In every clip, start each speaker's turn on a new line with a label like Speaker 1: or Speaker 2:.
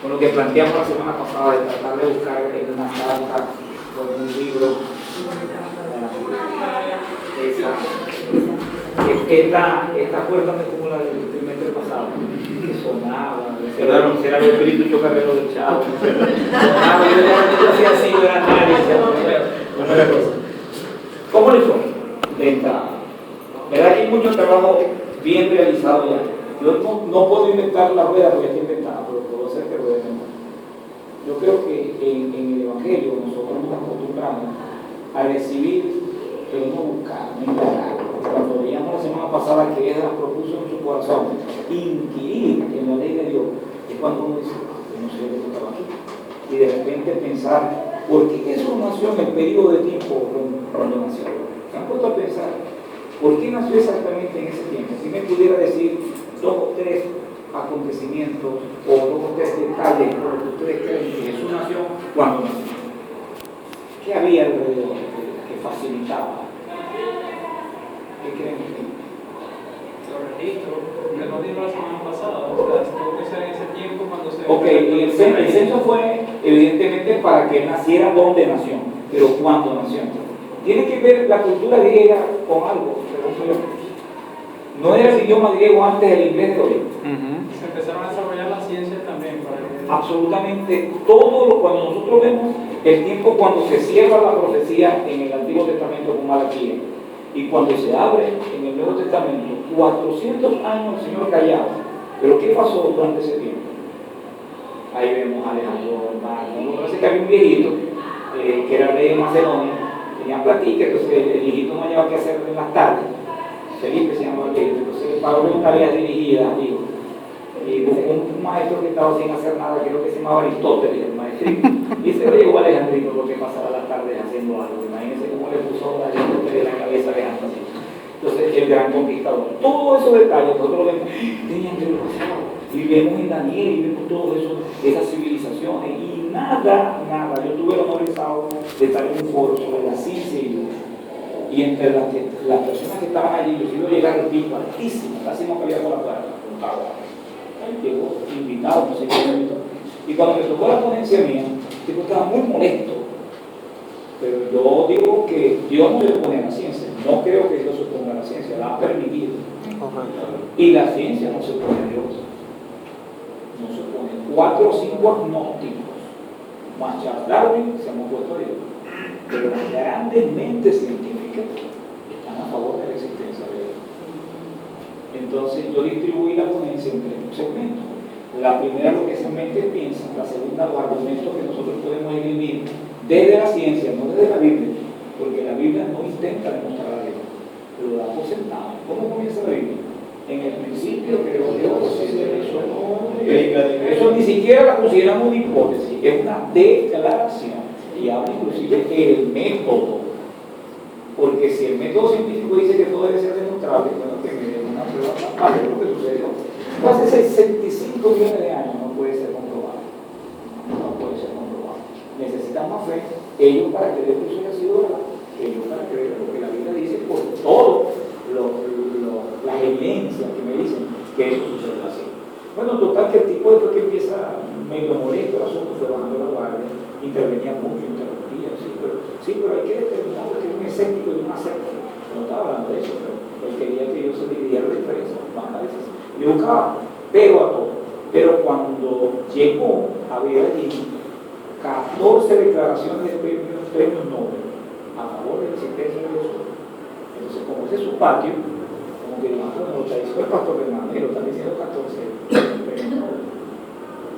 Speaker 1: con lo que planteamos la semana pasada de tratar de buscar en una carta o en un libro esta puerta me como la del trimestre pasado, que sonaba, será el espíritu chocarrero del chavo, sonaba, yo hacía así, yo era nadie, ¿cómo le fue? De entrada. ¿Verdad que hay mucho trabajo bien realizado ya? Yo no puedo inventar la rueda porque está inventada, pero puedo hacer que rueda inventar. Yo creo que en el Evangelio nosotros nos acostumbramos a recibir, pero no buscar, no indagar. Cuando veíamos la semana pasada que ella propuso en su corazón inquirir en la ley de Dios, es cuando uno dice, yo no sé de qué estaba aquí. Y de repente pensar, ¿por qué eso nació en el periodo de tiempo cuando nació? ¿Se han puesto a pensar? ¿Por qué nació exactamente en ese tiempo? Si me pudiera decir 2 o 3 acontecimientos o 2 o 3 detalles por lo que ustedes creen que Jesús nació, ¿cuándo nació? ¿Qué había alrededor que facilitaba? ¿Qué creen ustedes?
Speaker 2: Los registros, que no dimos la semana pasada, o sea, tuvo que ser en ese tiempo cuando se...
Speaker 1: Ok, el censo fue evidentemente para que naciera donde nació, pero ¿cuándo nació? Tiene que ver la cultura griega con algo, no era el idioma griego antes del inglés de hoy.
Speaker 2: Se empezaron a desarrollar las ciencias también para que...
Speaker 1: Absolutamente todo, cuando nosotros vemos el tiempo cuando se cierra la profecía en el Antiguo Testamento con Malaquías y cuando se abre en el Nuevo Testamento, 400 años el Señor callado. Pero ¿qué pasó durante ese tiempo? Ahí vemos a Alejandro Magno. Parece que había un viejito que era rey de Macedonia, tenía platica, entonces el viejito no hallaba qué hacer en las tardes. Felipe se llamaba el viejito, entonces pagó una tarea dirigida, digo. Y un maestro que estaba sin hacer nada, creo que se llamaba Aristóteles, el maestrito. Y se lo llegó a Alejandrino porque pasaba las tardes haciendo algo. Imagínense cómo le puso a Aristóteles en la cabeza a Alejandro así. Entonces, el gran conquistador. Todos esos detalles nosotros vemos, tenían que ver pasado. Y vemos en Daniel y vemos todo eso, esas civilizaciones. Y nada. Yo tuve el honor de estar en un foro sobre la ciencia y Dios. Y entre las personas que estaban allí, yo quiero llegar al pico altísimo, casi no cabía con la puerta. Ahí llegó invitado, no sé qué me invitó. Y cuando me tocó la ponencia mía, tipo estaba muy molesto. Pero yo digo que Dios no se opone a la ciencia. No creo que Dios se oponga a la ciencia, la ha permitido. Y la ciencia no se opone a Dios. No se opone. 4 o 5 agnósticos, más Charles Darwin se han opuesto a Dios. Pero las grandes mentes científicas están a favor de la existencia de Dios. Entonces yo distribuí la ponencia en 3 segmentos. La primera, lo que esa mente piensa; la segunda, los argumentos que nosotros podemos escribir desde la ciencia, no desde la Biblia, porque la Biblia no intenta demostrar a Dios, pero da por sentado. ¿Cómo comienza la Biblia? En el principio creó Dios, eso ni siquiera la consideramos una hipótesis, es una declaración, y habla inclusive del método, porque si el método científico dice que todo debe ser demostrable, bueno, que me den una prueba para ver lo que sucedió. Hace 65 millones de años no puede ser comprobado. No puede ser comprobado. Necesitan más fe, ellos para creer que eso haya sido verdad, ellos para creer lo que la Biblia dice por todo las evidencias que me dicen que eso sucede así. Bueno, total que el tipo después que empieza medio molesto el asunto fue bajando la guardia, intervenía mucho, interrumpía, sí, pero hay que determinar que es un escéptico y un aséptico. No estaba hablando de eso, pero él quería que yo se dividiera la diferencia, más a veces. Y buscaba, pero a todo. Pero cuando llegó a ver allí 14 declaraciones de premios Nobel a favor de la existencia de Dios, entonces como ese es su patio, como que no lo está diciendo el pastor Bernardo, lo está diciendo 14 premios Nobel.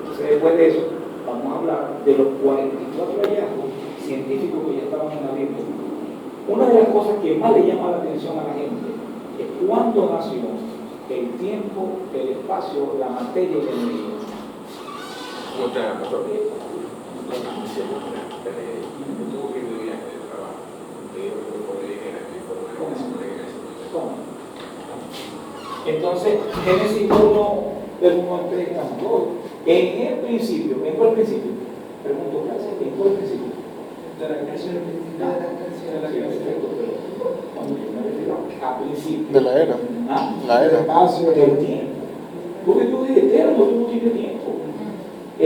Speaker 1: Entonces después de eso vamos a hablar de los 44 hallazgos científicos que ya estaban en la Biblia. Una de las cosas que más le llama la atención a la gente es cuándo nació el tiempo, el espacio, la materia y la energía. ¿Cómo? Entonces, Génesis 1, del 1 al 3, en el principio, ¿en cuál principio? Pregunto, ¿en cuál principio?
Speaker 2: De la creación.
Speaker 1: A principio.
Speaker 3: De la era.
Speaker 1: ¿Ah?
Speaker 3: La era.
Speaker 1: Del tiempo. Porque tú eres eterno, tú no tienes tiempo.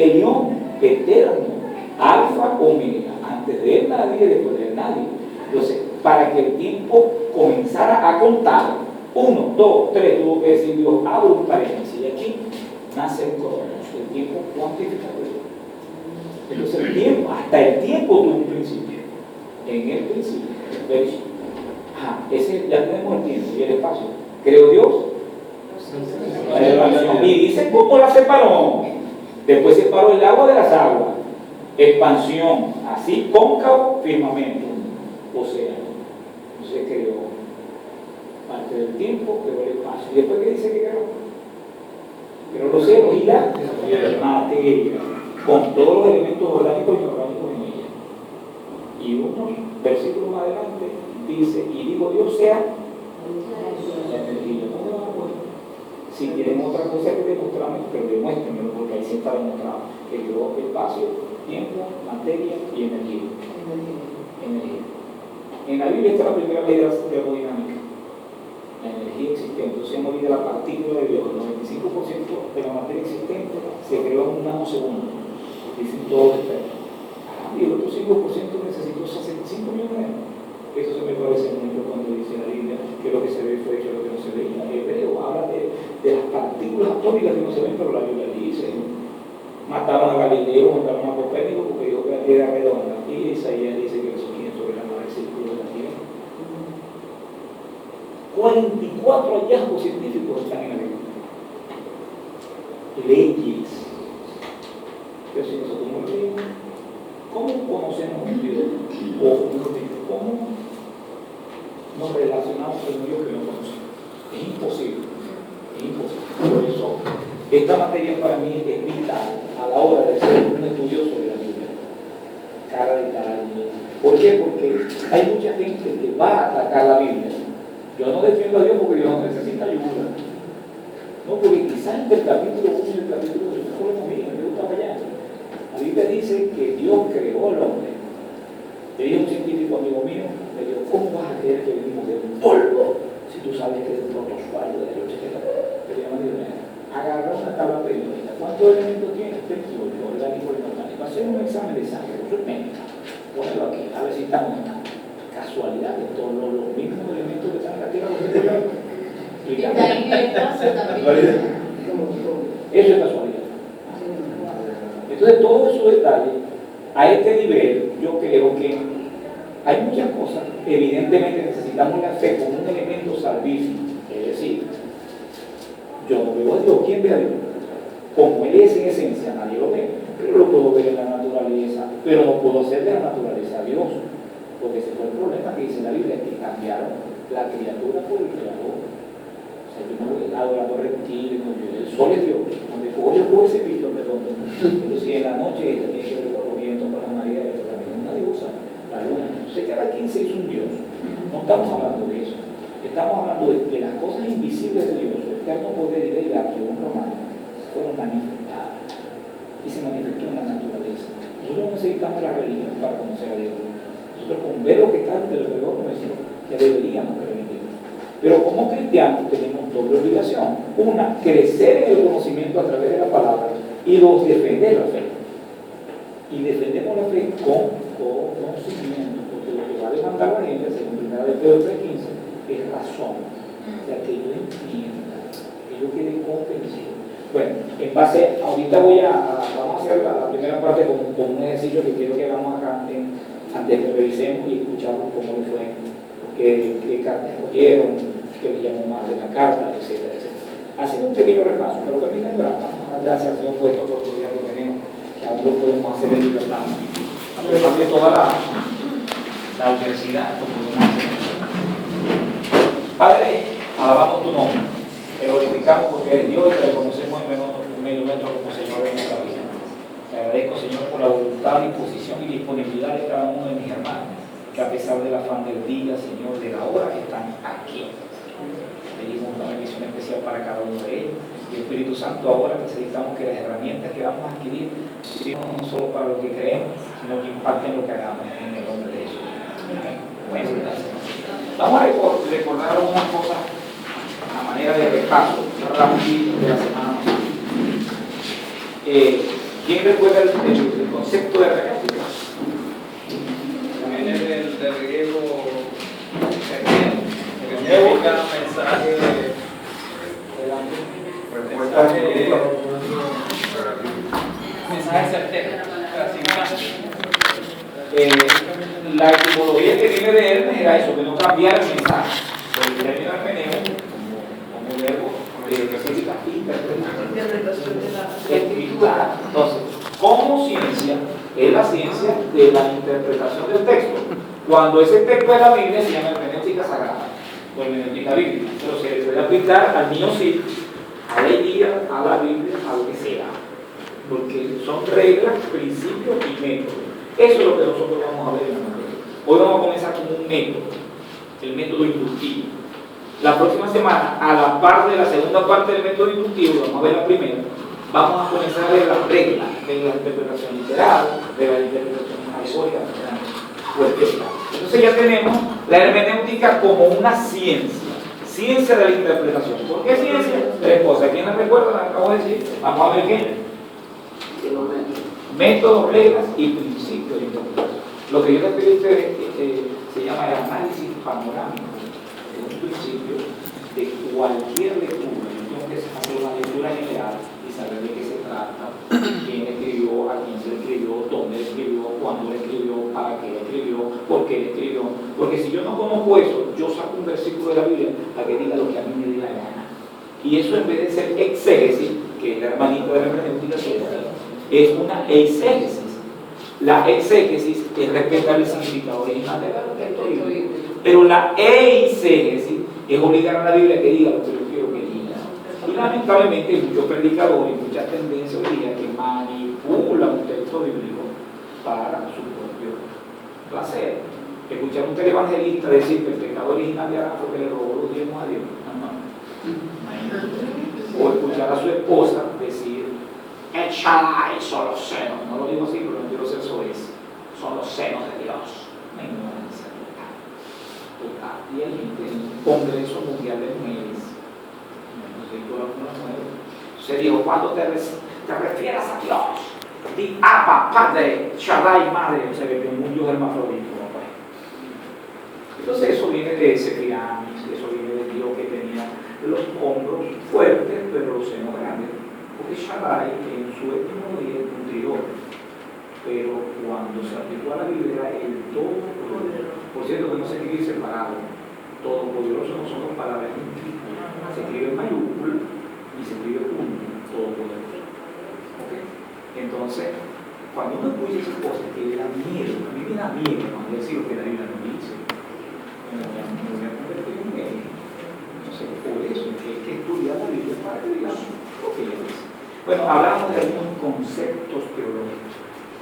Speaker 1: Elión, eterno, alfa, omega, antes de él nadie y después de él nadie. Entonces, para que el tiempo comenzara a contar, 1, 2, 3, tuvo que decir Dios, abre un paréntesis, y aquí nace el cronos, el tiempo cuantificado. Entonces el tiempo, hasta el tiempo tuvo un principio. En el principio, ese ya tenemos el tiempo y el espacio. ¿Creó Dios? Y dice cómo la separó. Después separó el agua de las aguas. Expansión, así cóncavo, firmamento, océano. Entonces creó parte del tiempo, creó el espacio. ¿Y después qué dice que creó? Creó los cielos y la materia, con todos los elementos orgánicos y inorgánicos en ella. Y unos versículos más adelante dice, y dijo Dios sea la energía. ¿Dónde van a poner? Si tienen otra cosa que demostrarme, pero demuéstrenmelo, porque ahí sí está demostrado que creó espacio, tiempo, materia y energía. En la Biblia está la primera ley de la termodinámica. La energía existente, entonces hemos visto la partícula de Dios, el 95% de la materia existente se creó en un nanosegundo, dicen todos los expertos. Y el otro 5% necesitó 65 millones de años. Eso se me parece mucho cuando dice la Biblia que lo que se ve fue hecho, lo que no se ve. En hebreo habla de las partículas atómicas que no se ven, pero la Biblia dice. Mataron a Galileo, mataron a Copérnico porque dijo que la Tierra era redonda. Y Isaías dice que los gigantes sobre la mar el círculo de la Tierra. 44 hallazgos científicos están en la Biblia. Leyes. Pero si nosotros no leemos, ¿cómo conocemos un Dios? O ¿cómo nos relacionamos con un Dios que no conocemos? Es imposible. Es imposible. Por eso, esta materia para mí es vital a la hora de ser un estudioso de la Biblia. Cara de cara. ¿Por qué? Porque hay mucha gente que va a atacar la Biblia. Yo no defiendo a Dios porque Dios no necesita ayuda. No, porque quizás entre el capítulo 1 y el capítulo 2 es un problema mío, me gusta allá. La Biblia dice que Dios creó al hombre. Le dijo un científico amigo mío, le dijo, ¿cómo vas a creer que venimos de un polvo si tú sabes que es un protozoario de los 80? Que le llaman Diomedes. Agarra una tabla periódica. ¿Cuántos elementos tiene? 28, orgánico y inorgánico. Hacer un examen de sangre, eso es médica. Ponelo aquí, a ver si estamos en casualidad de todos los mismos elementos que están en la Tierra.
Speaker 3: Y también el espacio también.
Speaker 1: Eso es casualidad. Entonces, todos esos detalles, a este nivel, yo creo que hay muchas cosas. Evidentemente necesitamos la fe como un elemento salvífico. Es decir, yo no veo a Dios. ¿Quién ve a Dios? Como Él es en esencia, nadie lo ve. Pero lo puedo ver en la naturaleza. Pero no puedo hacer de la naturaleza a Dios. Porque ese fue el problema que dice la Biblia, que cambiaron la criatura por el creador. O sea, yo no voy adorando reptiles, el sol es Dios. Donde yo puedo ese visto, perdón. Entonces, si en la noche tiene que ver con los vientos, con las mareas, también una diosa, la luna. Entonces, cada quien se hizo un Dios. No estamos hablando de eso. Estamos hablando de las cosas invisibles de Dios, el eterno poder y deidad que un romano fueron manifestadas. Y se manifestó en la naturaleza. Nosotros necesitamos la religión para conocer a Dios. Nosotros con ver lo que está alrededor nuestro, que deberíamos creer en Dios. Pero como cristianos tenemos doble obligación. Una, crecer en el conocimiento a través de la palabra. Y dos, defender la fe. Y defendemos la fe con conocimiento, porque lo que va a demandar la gente, según 1 Pedro 3:15, es razón. O sea, que yo entienda, que yo quede convencido. Bueno, en base, ahorita vamos a hacer la primera parte con un ejercicio que quiero que hagamos acá antes que revisemos y escuchamos cómo le fue, qué cartas escogieron, qué le llamó más de la carta, etcétera, etcétera. Haciendo un pequeño repaso, pero también es verdad, gracias al Señor por esta oportunidad que tenemos, que aún lo podemos hacer en libertad. A pesar de toda la adversidad, lo podemos hacer. Padre, alabamos tu nombre, te glorificamos porque eres Dios y te reconocemos en medio nuestro como Señor de nuestra vida. Te agradezco, Señor, por la voluntad, disposición y disponibilidad de cada uno de mis hermanos, que a pesar del afán del día, Señor, de la hora que están aquí, pedimos una bendición especial para cada uno de ellos. Y Espíritu Santo, ahora necesitamos que las herramientas que vamos a adquirir sirvan no solo para lo que creemos, sino que impacten lo que hagamos en el nombre de Jesús. Bueno, vamos a recordar algunas cosas a manera de repaso, rapidito de la semana pasada. ¿Quién recuerda el concepto de hermenéutica?
Speaker 2: Viene del griego que significa mensaje. Mensaje certero.
Speaker 1: La etimología que viene de Hermes era eso, que no cambiara el mensaje. El término hermeneo, como verbo, significa interpretación. Entonces, como ciencia, es la ciencia de la interpretación del texto. Cuando ese texto de la Biblia se llama hermenéutica sagrada o hermenéutica bíblica, pero se le puede aplicar al niño sí, a la Elías, a la Biblia, a lo que sea, porque son reglas, principios y métodos. Eso es lo que nosotros vamos a ver en la materia. Hoy vamos a comenzar con un método, el método inductivo. La próxima semana, a la par de la segunda parte del método inductivo, vamos a ver la primera, vamos a comenzar a ver las reglas de la interpretación literal, de la interpretación alegórica, entonces ya tenemos la hermenéutica como una ciencia de la interpretación. ¿Por qué ciencia? Tres cosas. ¿Quién la recuerda? Acabo de decir. Vamos a ver qué. Métodos, reglas y principios de interpretación. Lo que yo les pedí a ustedes se llama el análisis panorámico. Es un principio de cualquier lectura. Yo tengo que hacer una lectura general y saber de qué se trata, quién escribió, a quién se le escribió, dónde le escribió, cuándo le escribió, para qué le escribió, por qué le escribió. Porque si yo no conozco eso, yo saco un versículo de la Biblia para que diga lo que a mí me dé la gana. Y eso, en vez de ser exégesis, que es el hermanito de la hermenéutica, es una exégesis. La exégesis es respetar el significado original del texto bíblico. Pero la eisegesis es obligar a la Biblia que diga lo que yo quiero que diga. Y lamentablemente hay muchos predicadores y muchas tendencias hoy día que manipulan un texto bíblico para su propio placer. Escuchar a un televangelista decir que el pecado original de Adán fue que le robó los diezmos a Dios. O escuchar a su esposa decir el Shaddai son los senos. No lo digo así, pero no quiero ser soez. Son los senos de Dios. Una ignorancia total. Y hay gente en un Congreso Mundial de Mujeres. Se dijo, cuando te refieras a Dios, di Abba, Padre, Shaddai, Madre, o sea que un mundo hermafrodito. Entonces eso viene de ese pirámide, eso viene de Dios que tenía los hombros fuertes, pero los senos grandes. Porque Shaddai en su etimología es un tridor, pero cuando se aplicó a la Biblia era el Todopoderoso. Por cierto que no se escribe separado. Todopoderoso no son dos palabras distintas. Se escribe en mayúscula y se escribe junto, Todopoderoso. ¿Okay? Entonces, cuando uno escucha esas cosas que le dan miedo, a mí me da miedo cuando decir lo que la Biblia no dice. Me voy a convertir en medio. Entonces, por eso es que hay que estudiar la Biblia para que digamos lo que ella dice. Bueno, hablamos de algunos conceptos teológicos.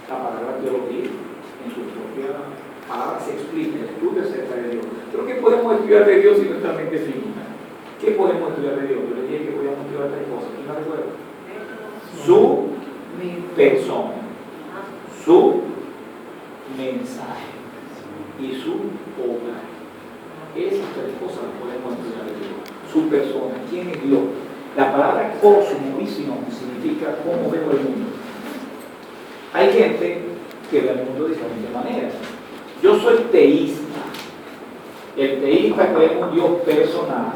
Speaker 1: La palabra teología, en su propia palabra, se explica, estudia acerca de Dios. Pero ¿qué podemos estudiar de Dios si nuestra mente es finita? ¿Qué podemos estudiar de Dios? Yo les dije que podíamos estudiar tres cosas. ¿Quién la recuerda? Su persona, su mensaje y su obra. Esas tres cosas las podemos estudiar de Dios. Su persona, ¿quién es Dios? La palabra cosmovisión significa cómo veo el mundo. Hay gente que ve el mundo de diferentes maneras. Yo soy teísta. El teísta cree en un Dios personal,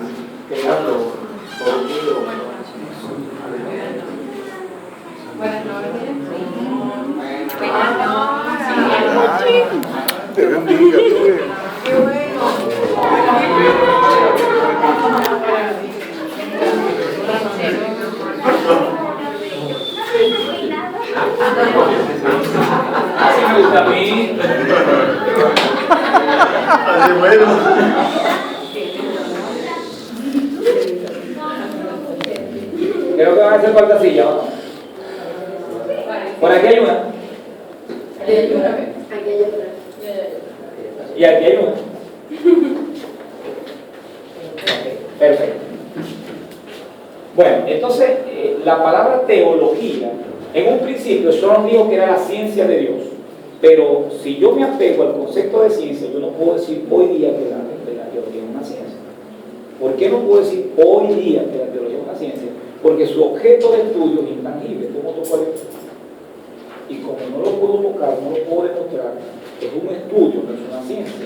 Speaker 1: creador, poderoso.
Speaker 3: Buenas noches.
Speaker 4: Te bendiga.
Speaker 3: Qué bueno.
Speaker 1: Así me gusta a mí.
Speaker 4: Así bueno.
Speaker 1: Creo que van a hacer falta silla, ¿no? Por aquí hay una. Y aquí hay una. Perfecto. Bueno, entonces la palabra teología, en un principio solo dijo que era la ciencia de Dios, pero si yo me apego al concepto de ciencia, yo no puedo decir hoy día que la teología es una ciencia. ¿Por qué no puedo decir hoy día que la teología es una ciencia? Porque su objeto de estudio es intangible. ¿Cómo tú puedes? tocar, no lo puedo demostrar. Es un estudio, no es una ciencia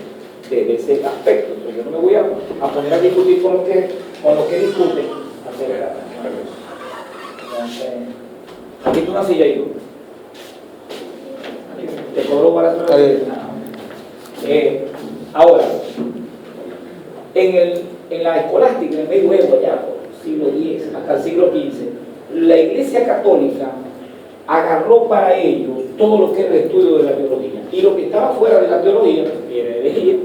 Speaker 1: de ese aspecto. Entonces, yo no me voy a poner a discutir con los que discuten acerca. Entonces, aquí tú una silla y te cobro barato. Ahora, en la escolástica, en el medioevo, ya por el siglo X hasta el siglo XV, la Iglesia Católica agarró para ellos todo lo que era el estudio de la teología. Y lo que estaba fuera de la teología era herejía,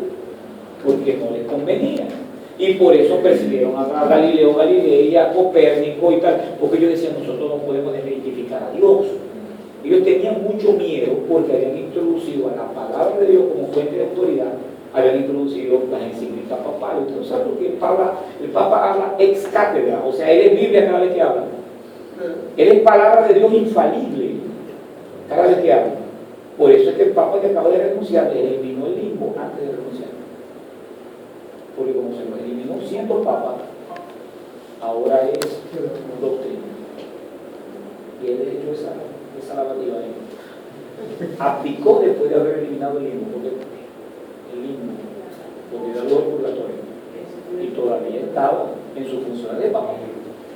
Speaker 1: porque no les convenía. Y por eso persiguieron a Galileo Galilei, a Copérnico y tal, porque ellos decían, nosotros no podemos identificar a Dios. Ellos tenían mucho miedo porque habían introducido a la palabra de Dios como fuente de autoridad, habían introducido las encíclicas papales. Entonces, ¿sabes por qué el Papa habla ex cátedra? O sea, él es Biblia cada vez que habla. Él es palabra de Dios infalible cada vez que habla. Por eso es que el Papa que acaba de renunciar eliminó el limbo antes de renunciar. Porque como se lo eliminó siendo Papa, ahora es doctrina. Y él hecho esa lavativa de él. Aplicó después de haber eliminado el limbo, porque el limbo, porque era el purgatorio, y todavía estaba en su función de Papa.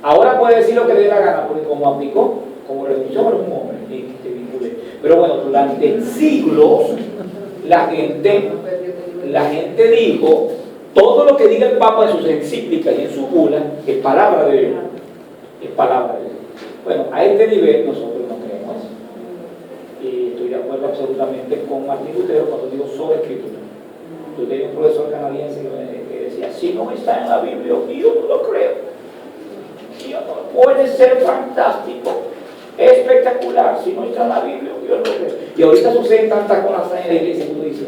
Speaker 1: Ahora puede decir lo que le dé la gana, porque como aplicó, como renunció, era un hombre que vinculé. Pero bueno, durante siglos la gente dijo, todo lo que diga el Papa en sus encíclicas y en su bula es palabra de Dios. Es palabra de Dios. Bueno, a este nivel nosotros no creemos eso. Y estoy de acuerdo absolutamente con Martín Lutero cuando digo sobre escritura. Yo tenía un profesor canadiense que decía, si no está en la Biblia, yo no lo creo. Puede ser fantástico, espectacular, si no está en la Biblia, yo no lo creo. Y ahorita suceden tantas cosas en la iglesia que uno dice,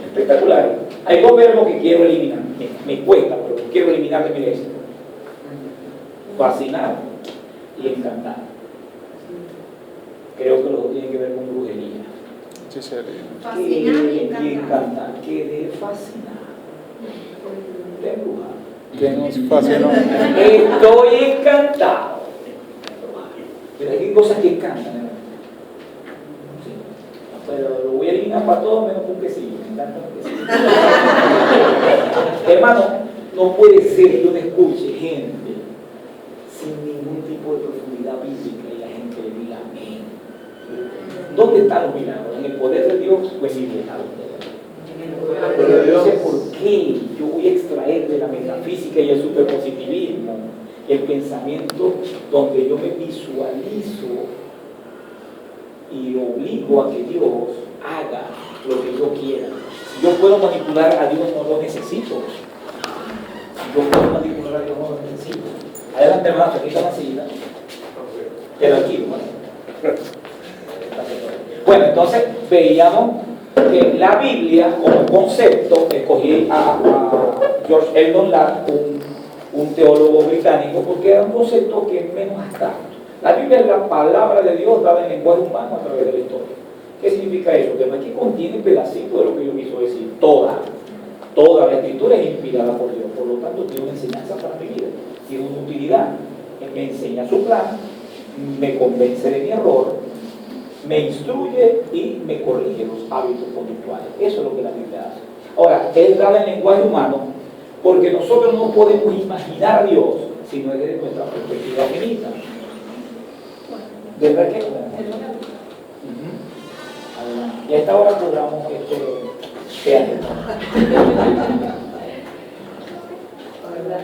Speaker 1: espectacular. Hay dos verbos que quiero eliminar, me cuesta, pero quiero eliminar de mi iglesia: fascinar y encantar. Creo que los dos tienen que ver con brujería.
Speaker 4: Sí, serio.
Speaker 3: Fascinar y
Speaker 1: encantar. Que de fascinar, de embrujar.
Speaker 4: Que nos fascinó.
Speaker 1: Estoy encantado. Pero hay cosas que encantan, ¿no? Sí. Pero lo voy a eliminar para todos menos un quesillo. Me encanta un quesillo. Hermano, no puede ser que uno escuche gente sin ningún tipo de profundidad bíblica y la gente le diga amén. ¿Dónde están los milagros? ¿En el poder de Dios o en libertad? Pero yo sé por qué yo voy a extraer de la metafísica y el superpositivismo el pensamiento donde yo me visualizo y obligo a que Dios haga lo que yo quiera. Si yo puedo manipular a Dios, no lo necesito. Si yo puedo manipular a Dios, no lo necesito. Adelante, hermano, aquí está la silla. Queda aquí, ¿no? Bueno, entonces veíamos que la Biblia como concepto, escogí a George Eldon Ladd, un teólogo británico, porque era un concepto que es menos abstracto. La Biblia es la palabra de Dios dada en lenguaje humano a través de la historia. ¿Qué significa eso? Que aquí contiene pedacitos de lo que yo quiso decir. Toda la escritura es inspirada por Dios, por lo tanto tiene una enseñanza para mi vida, tiene una utilidad. Me enseña su plan, me convence de mi error, me instruye y me corrige los hábitos conductuales. Eso es lo que la Biblia hace. Ahora, es dada en lenguaje humano porque nosotros no podemos imaginar a Dios si no es desde nuestra perspectiva finita. ¿Verdad que? Y a esta hora cobramos teatro.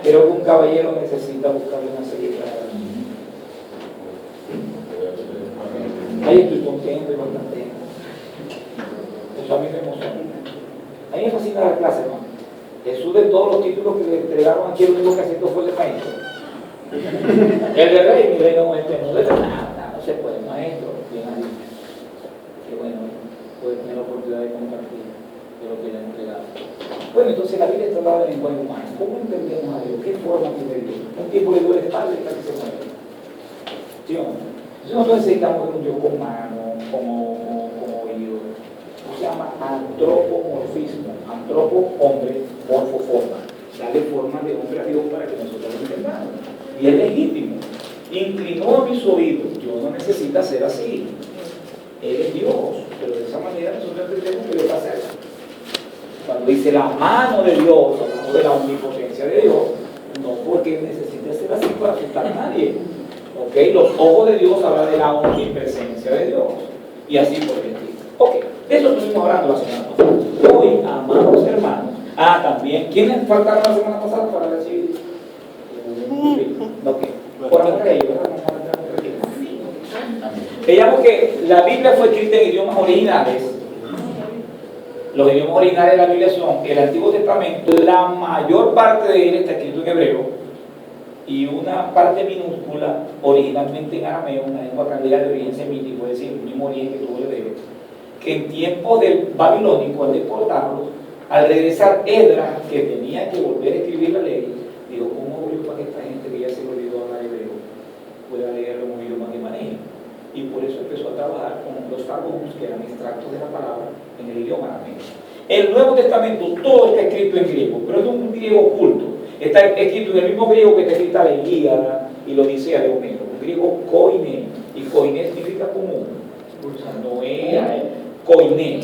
Speaker 1: Creo que un caballero necesita buscar una secretaria. Ahí estoy contento y bastante. Eso a mí me emociona. A mí me fascina la clase, hermano. Jesús, de todos los títulos que le entregaron aquí, el único que aceptó fue el de maestro. El de rey, mi reino no es no le nada, no se puede, maestro, bien ahí. Qué bueno, poder tener la oportunidad de compartir de lo que le han entregado. Bueno, entonces la Biblia está hablando en lenguaje humano. ¿Cómo entendemos a Dios? ¿Qué forma tiene Dios? Un tiempo le duele espalda y casi se mueve. ¿Sí o no? Entonces nosotros necesitamos ver un Dios con mano, como oído. Se llama antropomorfismo. Antropo, hombre, morfo, forma. Dale forma de hombre a Dios para que nosotros lo entendamos. Y es legítimo. Inclinó a mis oídos. Dios no necesita ser así. Él es Dios, pero de esa manera nosotros entendemos que Dios hace eso. Cuando dice la mano de Dios, hablamos de la omnipotencia de Dios, no porque necesite ser así para asustar a nadie. ¿Ok? Los ojos de Dios hablan de la omnipresencia de Dios. Y así por el estilo. Ok, de eso estuvimos hablando la semana pasada. Hoy, amados hermanos, también, ¿quiénes faltaron la semana pasada para decir? Ok, por amor a ellos, ¿verdad? Veamos que la Biblia fue escrita en idiomas originales. Los idiomas originales de la Biblia son el Antiguo Testamento, la mayor parte de él está escrito en hebreo y una parte minúscula originalmente en arameo, una lengua caldea de origen semítico, es decir, el mismo origen que tuvo el hebreo, que en tiempos del babilónico, al deportarlos, al regresar Edras, que tenía que volver a escribir la ley, dijo, ¿cómo voy para que esta gente que ya se olvidó hablar hebreo pueda leerlo en un idioma que maneje? Y por eso empezó a trabajar con los targums, que eran extractos de la palabra en el idioma arameo. El Nuevo Testamento todo está escrito en griego, pero es un griego oculto. Está escrito en el mismo griego que está escrita la Ilíada y la Odisea de Homero, un griego koiné, y koiné significa común. O sea, no era koiné,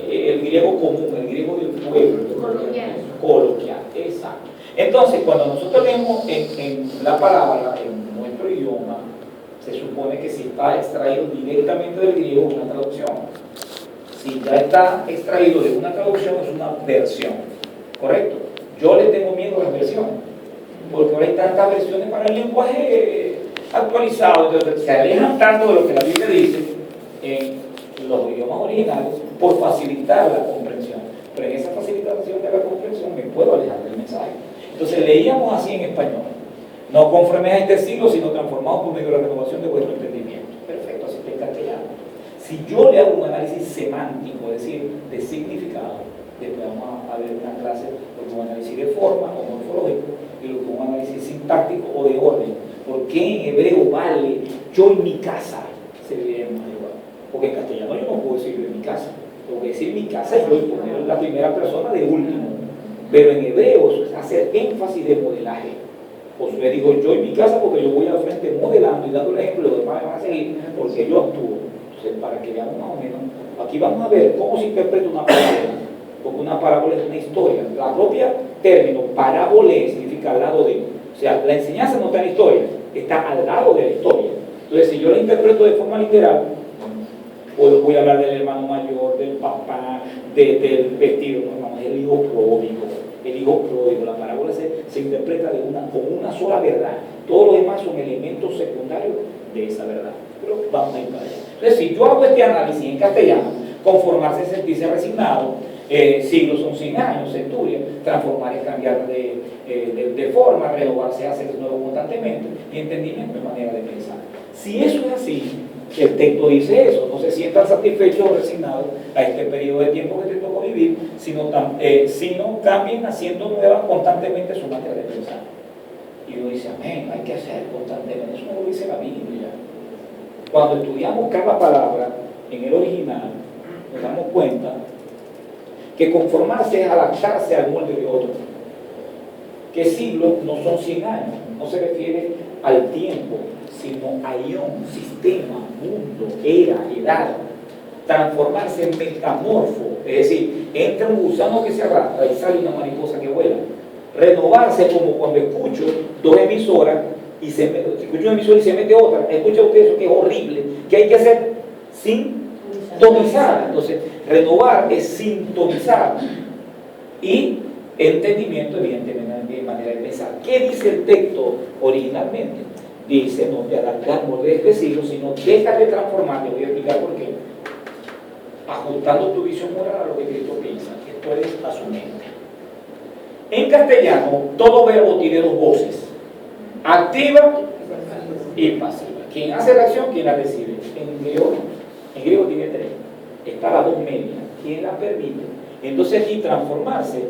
Speaker 1: el griego común, el griego del pueblo, coloquial, exacto. Entonces, cuando nosotros leemos en la palabra, en nuestro idioma, se supone que si está extraído directamente del griego es una traducción. Si ya está extraído de una traducción es una versión. ¿Correcto? Yo le tengo miedo a las versiones, porque ahora hay tantas versiones para el lenguaje actualizado, entonces se alejan tanto de lo que la Biblia dice en los idiomas originales por facilitar la comprensión. Pero en esa facilitación de la comprensión me puedo alejar del mensaje. Entonces leíamos así en español. No conformes a este siglo, sino transformados por medio de la renovación de vuestro entendimiento. Perfecto, así está en castellano. Si yo le hago un análisis semántico, es decir, de significado, después vamos a ver una clase, lo que es un análisis de forma o morfológico, y lo que es un análisis sintáctico o de orden. ¿Por qué en hebreo vale yo en mi casa? Se diría más igual. Porque en castellano yo no puedo decir yo en mi casa. Tengo que decir mi casa y yo y poner la primera persona de último. Pero en hebreo es hacer énfasis de modelaje. Josué dijo yo en mi casa porque yo voy al frente modelando y dando el ejemplo, los demás me van a seguir porque yo actúo. Entonces, para que veamos más o menos, aquí vamos a ver cómo se interpreta una parábola, porque una parábola es una historia. La propia término parábole significa al lado de, o sea, la enseñanza no está en la historia, está al lado de la historia. Entonces, si yo la interpreto de forma literal, pues voy a hablar del hermano mayor, del papá, del vestido, no, hermano, es el hijo pródigo. El hijo pródigo, la parábola se interpreta como una sola verdad. Todos los demás son elementos secundarios de esa verdad. Pero vamos a ir para allá. Entonces, si yo hago este análisis en castellano, conformarse es sentirse resignado, siglos son 100 años, centurias, transformar es cambiar de forma, renovarse es hacerse nuevo constantemente, y entendimiento es manera de pensar. Si eso es así, el texto dice eso, no se sientan satisfechos o resignados a este periodo de tiempo que te tocó vivir, sino cambien haciendo nueva constantemente su manera de pensar. Y uno dice, amén, hay que hacer constantemente, eso no lo dice la Biblia. Cuando estudiamos cada palabra en el original, nos damos cuenta que conformarse es adaptarse al molde de otro. Que siglos no son 100 años, no se refiere al tiempo, sino a ion, sistema, mundo, era, edad. Transformarse en metamorfo, es decir, entra un gusano que se arrastra y sale una mariposa que vuela. Renovarse como cuando escucho dos emisoras y escucho una emisora y se mete otra. Escucha usted eso que es horrible, que hay que hacer sintonizar. Entonces, renovar es sintonizar. Y entendimiento, evidentemente, de manera de pensar. ¿Qué dice el texto originalmente? Dice, no te adaptamos de este siglo, sino déjate transformar. Te voy a explicar por qué. Ajustando tu visión moral a lo que Cristo piensa. Esto es a su mente. En castellano, todo verbo tiene dos voces: activa y pasiva. Quien hace la acción, quien la recibe. En griego tiene tres. Está la voz media. ¿Quién la permite? Entonces aquí transformarse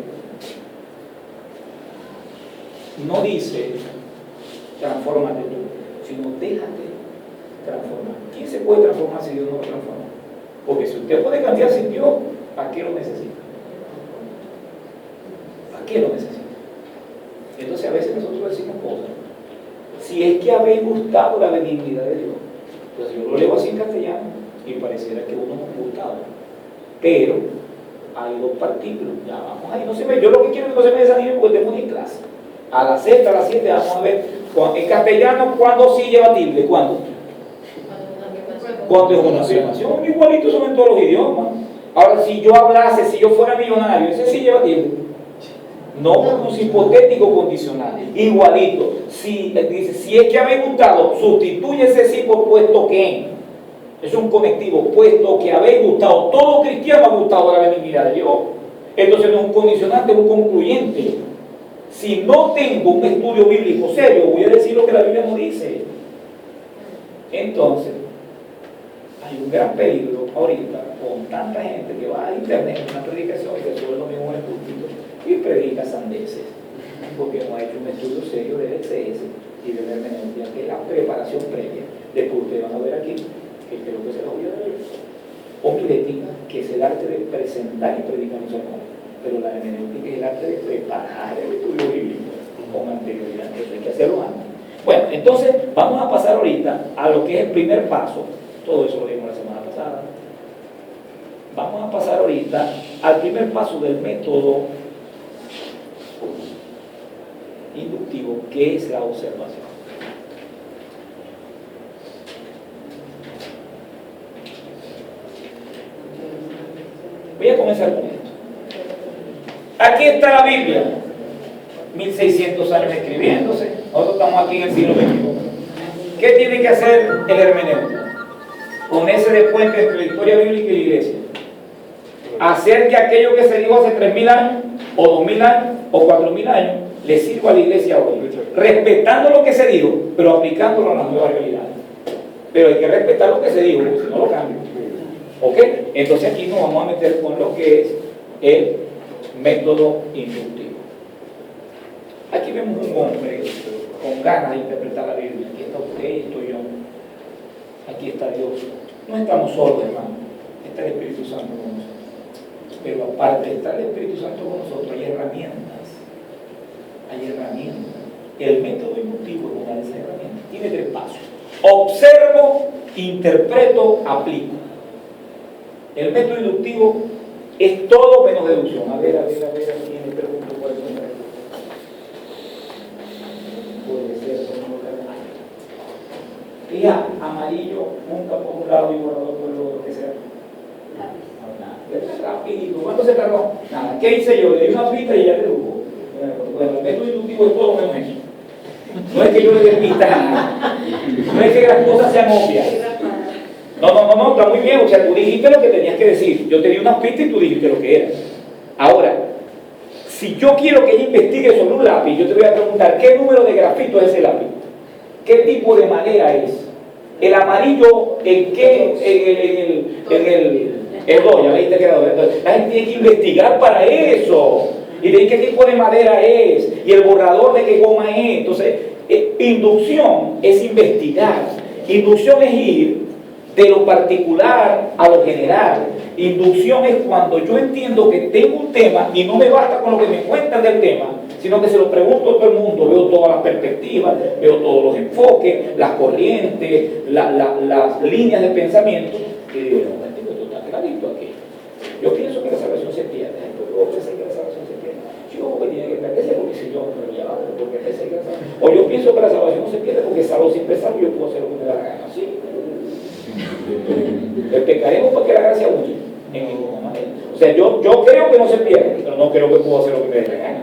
Speaker 1: no dice transfórmate tú, sino déjate transformar. ¿Quién se puede transformar si Dios no lo transforma? Porque si usted puede cambiar sin Dios, ¿para qué lo necesita? ¿Para qué lo necesita? Entonces a veces nosotros decimos cosas. Si es que habéis gustado la benignidad de Dios, pues yo lo leo así en castellano, y pareciera que uno es ocultado. Pero hay dos partículas, ya vamos ahí, no se me, yo lo que quiero es que no se me desanimen porque tenemos en clase. A las 6, a las 7, vamos a ver, en castellano, ¿cuándo sí lleva tilde? ¿Cuándo? Cuando es una afirmación, igualito son en todos los idiomas. Ahora, si yo hablase, si yo fuera millonario, ese sí lleva tilde. No, porque es hipotético condicional. Igualito. Si dice, si es que habéis gustado, sustituye ese sí por puesto que. Es un conectivo, puesto que habéis gustado. Todo cristiano ha gustado de la benignidad de Dios. Entonces no es un condicionante, es un concluyente. Si no tengo un estudio bíblico serio, voy a decir lo que la Biblia no dice. Entonces, hay un gran peligro ahorita con tanta gente que va a internet en una predicación y se sube lo mismo en el púlpito y predica sandeces, porque no ha hecho un estudio serio del exceso y de la hermenéutica, que es la preparación previa. Después ustedes van a ver aquí, que creo que se lo voy a ver, homilética, que es el arte de presentar y predicar un sermón, pero la hermenéutica es el arte de preparar el estudio bíblico con anterioridad, eso hay que hacerlo antes. Bueno, entonces vamos a pasar ahorita a lo que es el primer paso. Todo eso lo vimos la semana pasada. Vamos a pasar ahorita al primer paso del método inductivo, que es la observación. Voy a comenzar con esto. Aquí está la Biblia, 1600 años escribiéndose. Nosotros estamos aquí en el siglo XXI. ¿Qué tiene que hacer el hermenéutico? Ponerse de puente entre la historia bíblica y la iglesia. Hacer que aquello que se dijo hace 3000 años, o 2000 años, o 4000 años, le sirva a la iglesia hoy. Respetando lo que se dijo, pero aplicándolo a las nuevas realidades. Pero hay que respetar lo que se dijo, porque si no lo cambio. ¿Ok? Entonces aquí nos vamos a meter con lo que es el método inductivo. Aquí vemos un hombre con ganas de interpretar la Biblia. Aquí está usted y estoy yo. Aquí está Dios. No estamos solos, hermano. Está el Espíritu Santo con nosotros. Pero aparte de estar el Espíritu Santo con nosotros, hay herramientas. Hay herramientas. El método inductivo es una de esas herramientas. Tiene 3 pasos. Observo, interpreto, aplico. El método inductivo es todo menos deducción. A ver, aquí me pregunto cuál es el método. Puede ser, y ya, amarillo, punta por un lado y borrador por el otro, que sea. Rapidito. ¿Cuánto se tardó? Nada. ¿Qué hice yo? Le di una pista y ya dedujo. Bueno, el método inductivo es todo menos eso. No es que yo le dé pista nada. No es que las cosas sean obvias. No, está muy bien. O sea, tú dijiste lo que tenías que decir. Yo te di unas pistas y tú dijiste lo que era. Ahora, si yo quiero que ella investigue sobre un lápiz, yo te voy a preguntar, ¿qué número de grafito es ese lápiz? ¿Qué tipo de madera es? El amarillo, ¿en qué? El 2, ya leíste que era 2. La gente tiene que investigar para eso. Y de qué tipo de madera es. Y el borrador de qué goma es. Entonces, inducción es investigar. Inducción es ir de lo particular a lo general. Inducción es cuando yo entiendo que tengo un tema y no me basta con lo que me cuentan del tema, sino que se lo pregunto a todo el mundo, veo todas las perspectivas, veo todos los enfoques, las corrientes, las líneas de pensamiento, y digo, no, esto está clarito aquí. Yo pienso que la salvación se pierde, yo pensé que la salvación se pierde. Yo que tiene que perderse porque si yo, pero ya, porque pensé que la salvación. O yo pienso que la salvación no se pierde porque salvo siempre salvo, yo puedo hacer lo que me da la gana, ¿sí? Pecaremos porque la gracia huye en ningún momento. O sea, yo creo que no se pierde, pero no creo que puedo hacer lo que me dé la gana.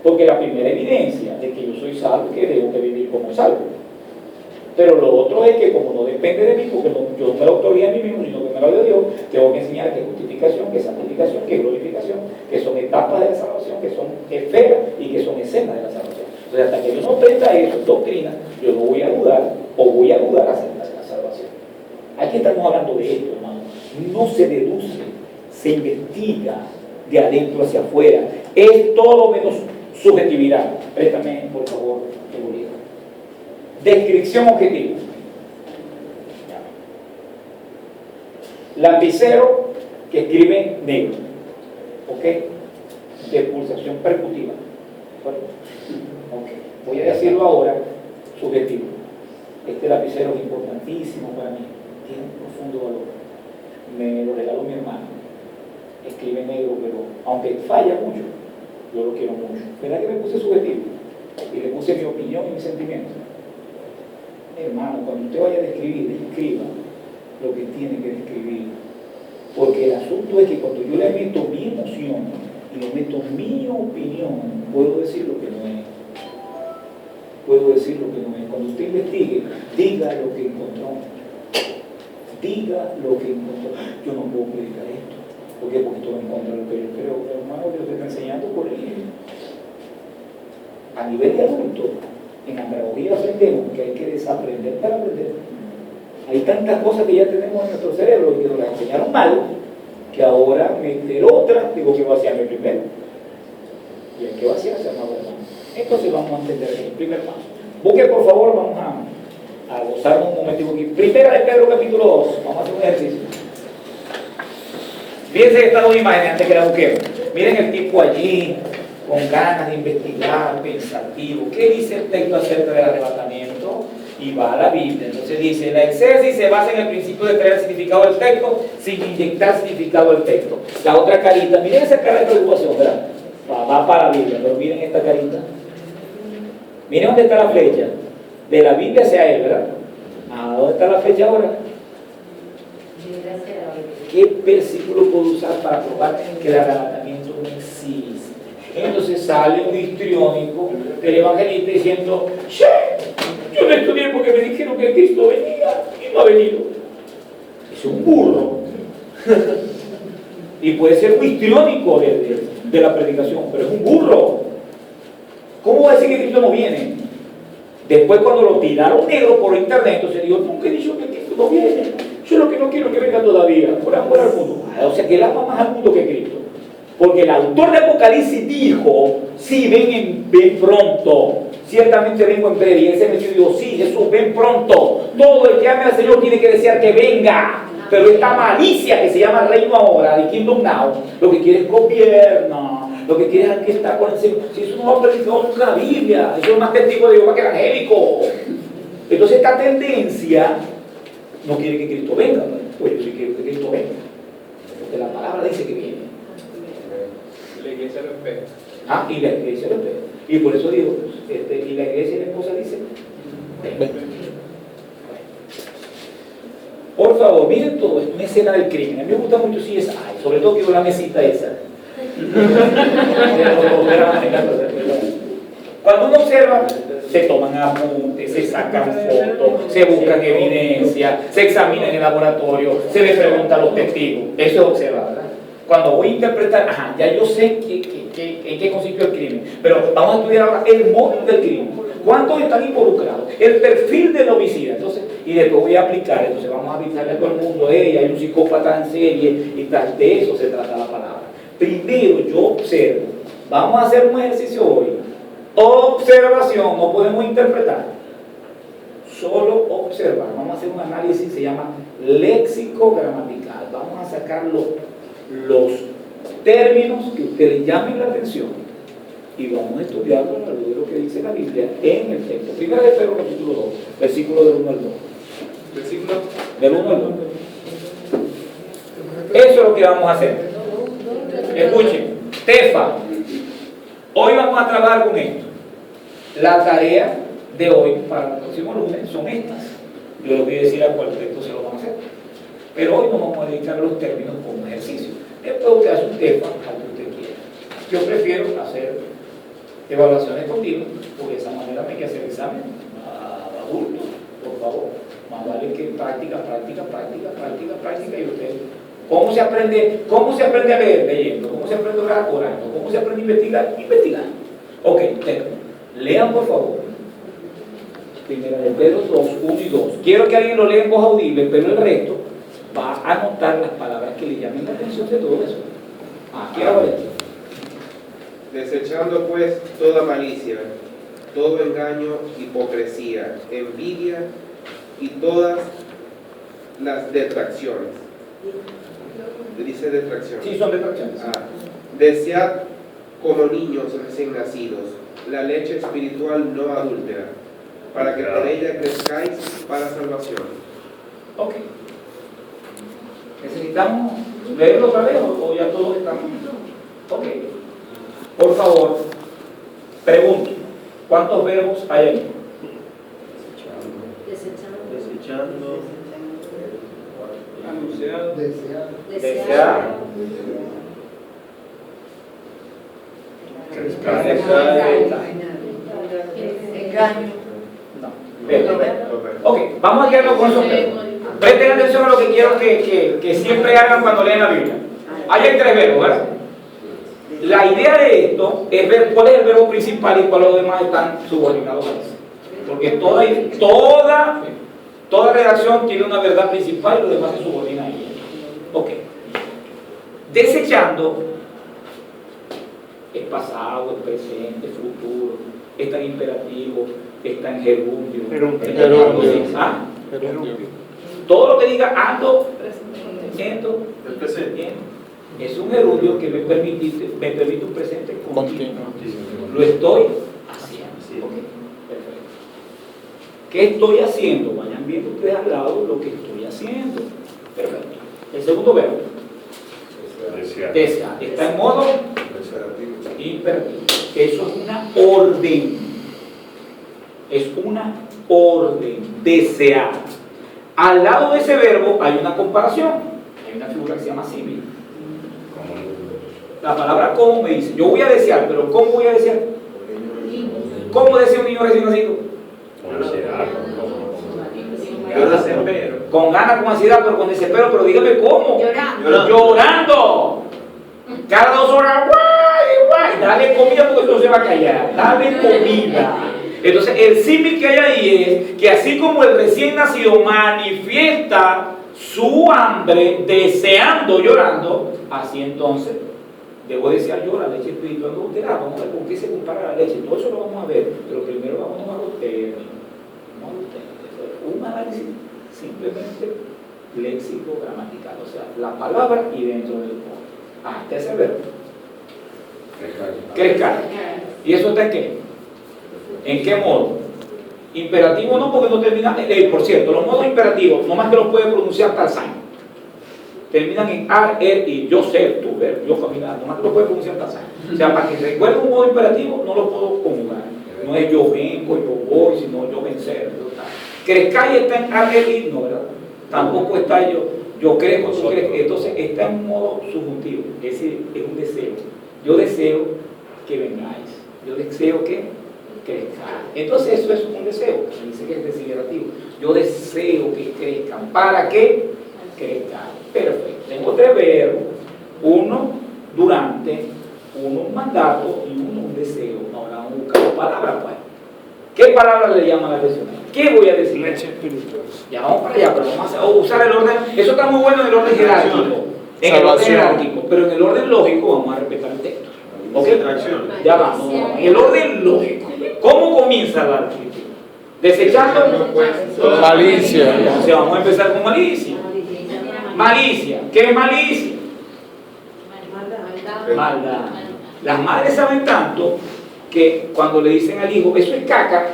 Speaker 1: Porque la primera evidencia de que yo soy salvo es que debo de vivir como salvo. Pero lo otro es que como no depende de mí, porque yo no me lo otorgué a mí mismo, sino que me lo dio Dios, tengo que enseñar que es justificación, que es santificación, que es glorificación, que son etapas de la salvación, que son esferas y que son escenas de la salvación. Entonces, hasta que yo no aprenda eso, doctrina, yo no voy a dudar o voy a dudar acerca de la salvación. Aquí estamos hablando de esto, hermano. No se deduce, se investiga de adentro hacia afuera. Es todo menos subjetividad. Préstame, por favor, tu libro. Descripción objetiva. Lapicero que escribe negro. ¿Ok? De pulsación percutiva. Okay. Voy a decirlo ahora, subjetivo. Este lapicero es importantísimo para mí. tiene un profundo valor. Me lo regaló mi hermano. Escribe negro, pero aunque falla mucho, yo lo quiero mucho. ¿Verdad que me puse subjetivo? Y le puse mi opinión y mi sentimiento. Hermano, cuando usted vaya a describir, escriba lo que tiene que describir. Porque el asunto es que cuando yo le meto mi emoción y le meto mi opinión, puedo decir lo que no es. Puedo decir lo que no es. Cuando usted investigue, diga lo que encontró. Diga lo que encontró. Yo no puedo predicar esto. ¿Por qué? Porque esto va en contra del Pero hermano, Dios te está enseñando por él. A nivel de adulto, en andragogía aprendemos que hay que desaprender para aprender. Hay tantas cosas que ya tenemos en nuestro cerebro y que nos las enseñaron mal, que ahora meter otra, digo que vaciarme primero. Y hay que vaciarse, amado hermano. Entonces vamos a entender el primer paso. Busque, por favor, vamos a gozarnos un momentico aquí. Primera de Pedro, capítulo 2. Vamos a hacer un ejercicio. Fíjense estas dos imágenes antes que la busquemos. Miren el tipo allí, con ganas de investigar, pensativo. ¿Qué dice el texto acerca del arrebatamiento? Y va a la Biblia. Entonces dice, la exégesis se basa en el principio de traer el significado del texto sin inyectar significado del texto. La otra carita, miren esa cara de preocupación, ¿verdad? Va para la Biblia, pero miren esta carita. Miren dónde está la flecha. De la Biblia hacia él, ¿verdad? ¿Dónde está la flecha ahora? ¿Qué versículo puedo usar para probar que el arrebatamiento no existe? Entonces sale un histriónico del evangelista diciendo, ¡che! Yo no estudié porque me dijeron que Cristo venía y no ha venido. Es un burro. Y puede ser un histriónico de la predicación, pero es un burro. ¿Cómo va a decir que Cristo no viene? Después cuando lo tiraron negro por internet, entonces dijo, nunca he dicho que Cristo no viene. Yo lo que no quiero que venga todavía, por amor al mundo. O sea que él ama más al mundo que Cristo. Porque el autor de Apocalipsis dijo, sí, ven pronto. Ciertamente vengo en breve. Y ese metió y dijo, sí, Jesús, ven pronto. Todo el que ame al Señor tiene que desear que venga. Pero esta malicia que se llama reino ahora, de Kingdom Now, lo que quiere es gobierno, lo que quiere es que está con el Señor. Si eso no ha predicado nunca la Biblia, eso es más testigo de Jehová que evangélico. Entonces esta tendencia no quiere que Cristo venga, ¿no? Pues yo sí quiero que Cristo venga, porque la palabra dice que viene.
Speaker 2: La iglesia lo espera.
Speaker 1: Y la iglesia lo espera. Y por eso digo, y la iglesia y la esposa dicen, ven. Por favor, miren todo esto, una escena del crimen. A mí me gusta mucho CSI, sobre todo quiero la mesita esa. Cuando uno observa, se toman apuntes, se sacan fotos, se buscan evidencia, se examina en el laboratorio, se le pregunta a los testigos. Eso es observar, ¿verdad? Cuando voy a interpretar, ya yo sé en qué consistió el crimen, pero vamos a estudiar ahora el móvil del crimen. ¿Cuántos están involucrados? El perfil del homicida. Entonces, y después voy a aplicar, entonces vamos a avisarle a todo el mundo, hay un psicópata en serie, y tal, de eso se trata la palabra. Primero yo observo. Vamos a hacer un ejercicio hoy. Observación, no podemos interpretar. Solo observar. Vamos a hacer un análisis, se llama léxico gramatical. Vamos a sacar los términos que ustedes llamen la atención y vamos a estudiarlo a la luz de lo que dice la Biblia en el texto. Primera de Pedro capítulo 2, versículo del 1 al 2.
Speaker 2: Versículo
Speaker 1: Del 1 al 2. Eso es lo que vamos a hacer. Escuchen, Tefa, hoy vamos a trabajar con esto. La tarea de hoy para el próximo lunes son estas. Yo les voy a decir a cuál texto se lo van a hacer. Pero hoy nos vamos a dedicar a los términos como ejercicio. Después usted hace un Tefa al que usted quiera. Yo prefiero hacer evaluaciones continuas, porque de esa manera me hay que hacer examen a adultos, por favor. Más vale que práctica, y usted. ¿Cómo se aprende a leer? Leyendo. ¿Cómo se aprende a orar? Orando. ¿Cómo se aprende a investigar? Investigando. Ok, lean por favor. Primera de Pedro 2, 1 y 2. Quiero que alguien lo lea en voz audible, pero el resto va a anotar las palabras que le llamen la atención de todo eso. Aquí ahora.
Speaker 5: Desechando pues toda malicia, todo engaño, hipocresía, envidia y todas las detracciones. Dice detracciones.
Speaker 1: Sí, son detracciones.
Speaker 5: Desead como niños recién nacidos la leche espiritual no adúltera, para que por ella crezcáis para salvación.
Speaker 1: Ok. ¿Necesitamos leerlo otra vez o ya todos estamos? Ok. Por favor, pregunto, ¿cuántos verbos hay aquí?
Speaker 3: Desechando.
Speaker 2: Anunciado.
Speaker 1: Desear.
Speaker 3: Engaño.
Speaker 1: No. Ok, vamos a quedarnos con esos verbos. Presten atención a lo que quiero que siempre hagan cuando leen la Biblia. Ahí hay 3 verbos, ¿verdad? La idea de esto es ver cuál es el verbo principal y cuáles los demás están subordinados a eso. Porque toda redacción tiene una verdad principal y los demás se subordinan a ella. Ok. Desechando es pasado, es presente, es futuro, está en imperativo, está en gerundio. ¿Ah? Todo lo que diga ando, siento, es un gerundio que me permite un presente continuo. Lo estoy haciendo. Okay. Perfecto. ¿Qué estoy haciendo? Vayan viendo ustedes al lado lo que estoy haciendo. Perfecto. El segundo verbo. Desear. Está en modo imperativo. Eso es una orden. Es una orden. Desear. Al lado de ese verbo hay una comparación. Hay una figura que se llama símil. La palabra como me dice, yo voy a desear, pero ¿cómo voy a desear? ¿Cómo desea un niño recién nacido? Con ganas, con ansiedad, pero con desespero, pero dígame cómo. Llorando. Cada 2 horas, guay, dale comida porque esto no se va a callar. Dale comida. Entonces, el símil que hay ahí es que así como el recién nacido manifiesta su hambre deseando, llorando, así entonces debo desear yo la leche espiritual adulterada. Vamos a ver con qué se compara la leche. Todo eso lo vamos a ver, pero primero vamos a los términos. Un análisis simplemente léxico, gramatical, o sea, la palabra y dentro del código. Hasta ese verbo. Crezcar. ¿Y eso está en qué? ¿En qué modo? Imperativo no, porque no termina. Por cierto, los modos imperativos, no más que los puede pronunciar Tarzán. Terminan en ar, y yo ser, tú ver, yo caminar, no más que los puede pronunciar Tarzán. O sea, para que recuerde un modo imperativo, no lo puedo conjugar. No es yo vengo, yo voy, sino yo vencer. Crezcar y está en ar, y no, ¿verdad? Tampoco está yo crezco, tú crees. Entonces está en un modo subjuntivo. Ese es un deseo. Yo deseo que vengáis. Yo deseo que crezcan. Entonces eso es un deseo. Dice que es desiderativo. Yo deseo que crezcan. ¿Para qué? Crezcan. Perfecto. Tengo 3 verbos. Uno durante, uno un mandato y uno un deseo. Ahora vamos a buscar palabras, pues. ¿Qué palabra le llaman la atención? ¿Qué voy a decir?
Speaker 4: Leche espiritual.
Speaker 1: Ya vamos para allá, pero vamos a usar el orden. Eso está muy bueno en el orden jerárquico. En el orden jerárquico, pero en el orden lógico vamos a respetar el texto. ¿Ok? Ya vamos. En el orden lógico. ¿Cómo comienza la escritura? Desechando
Speaker 4: Malicia.
Speaker 1: O sea, vamos a empezar con malicia. Malicia. ¿Qué es malicia? Maldad. Las madres saben tanto que cuando le dicen al hijo, eso es caca,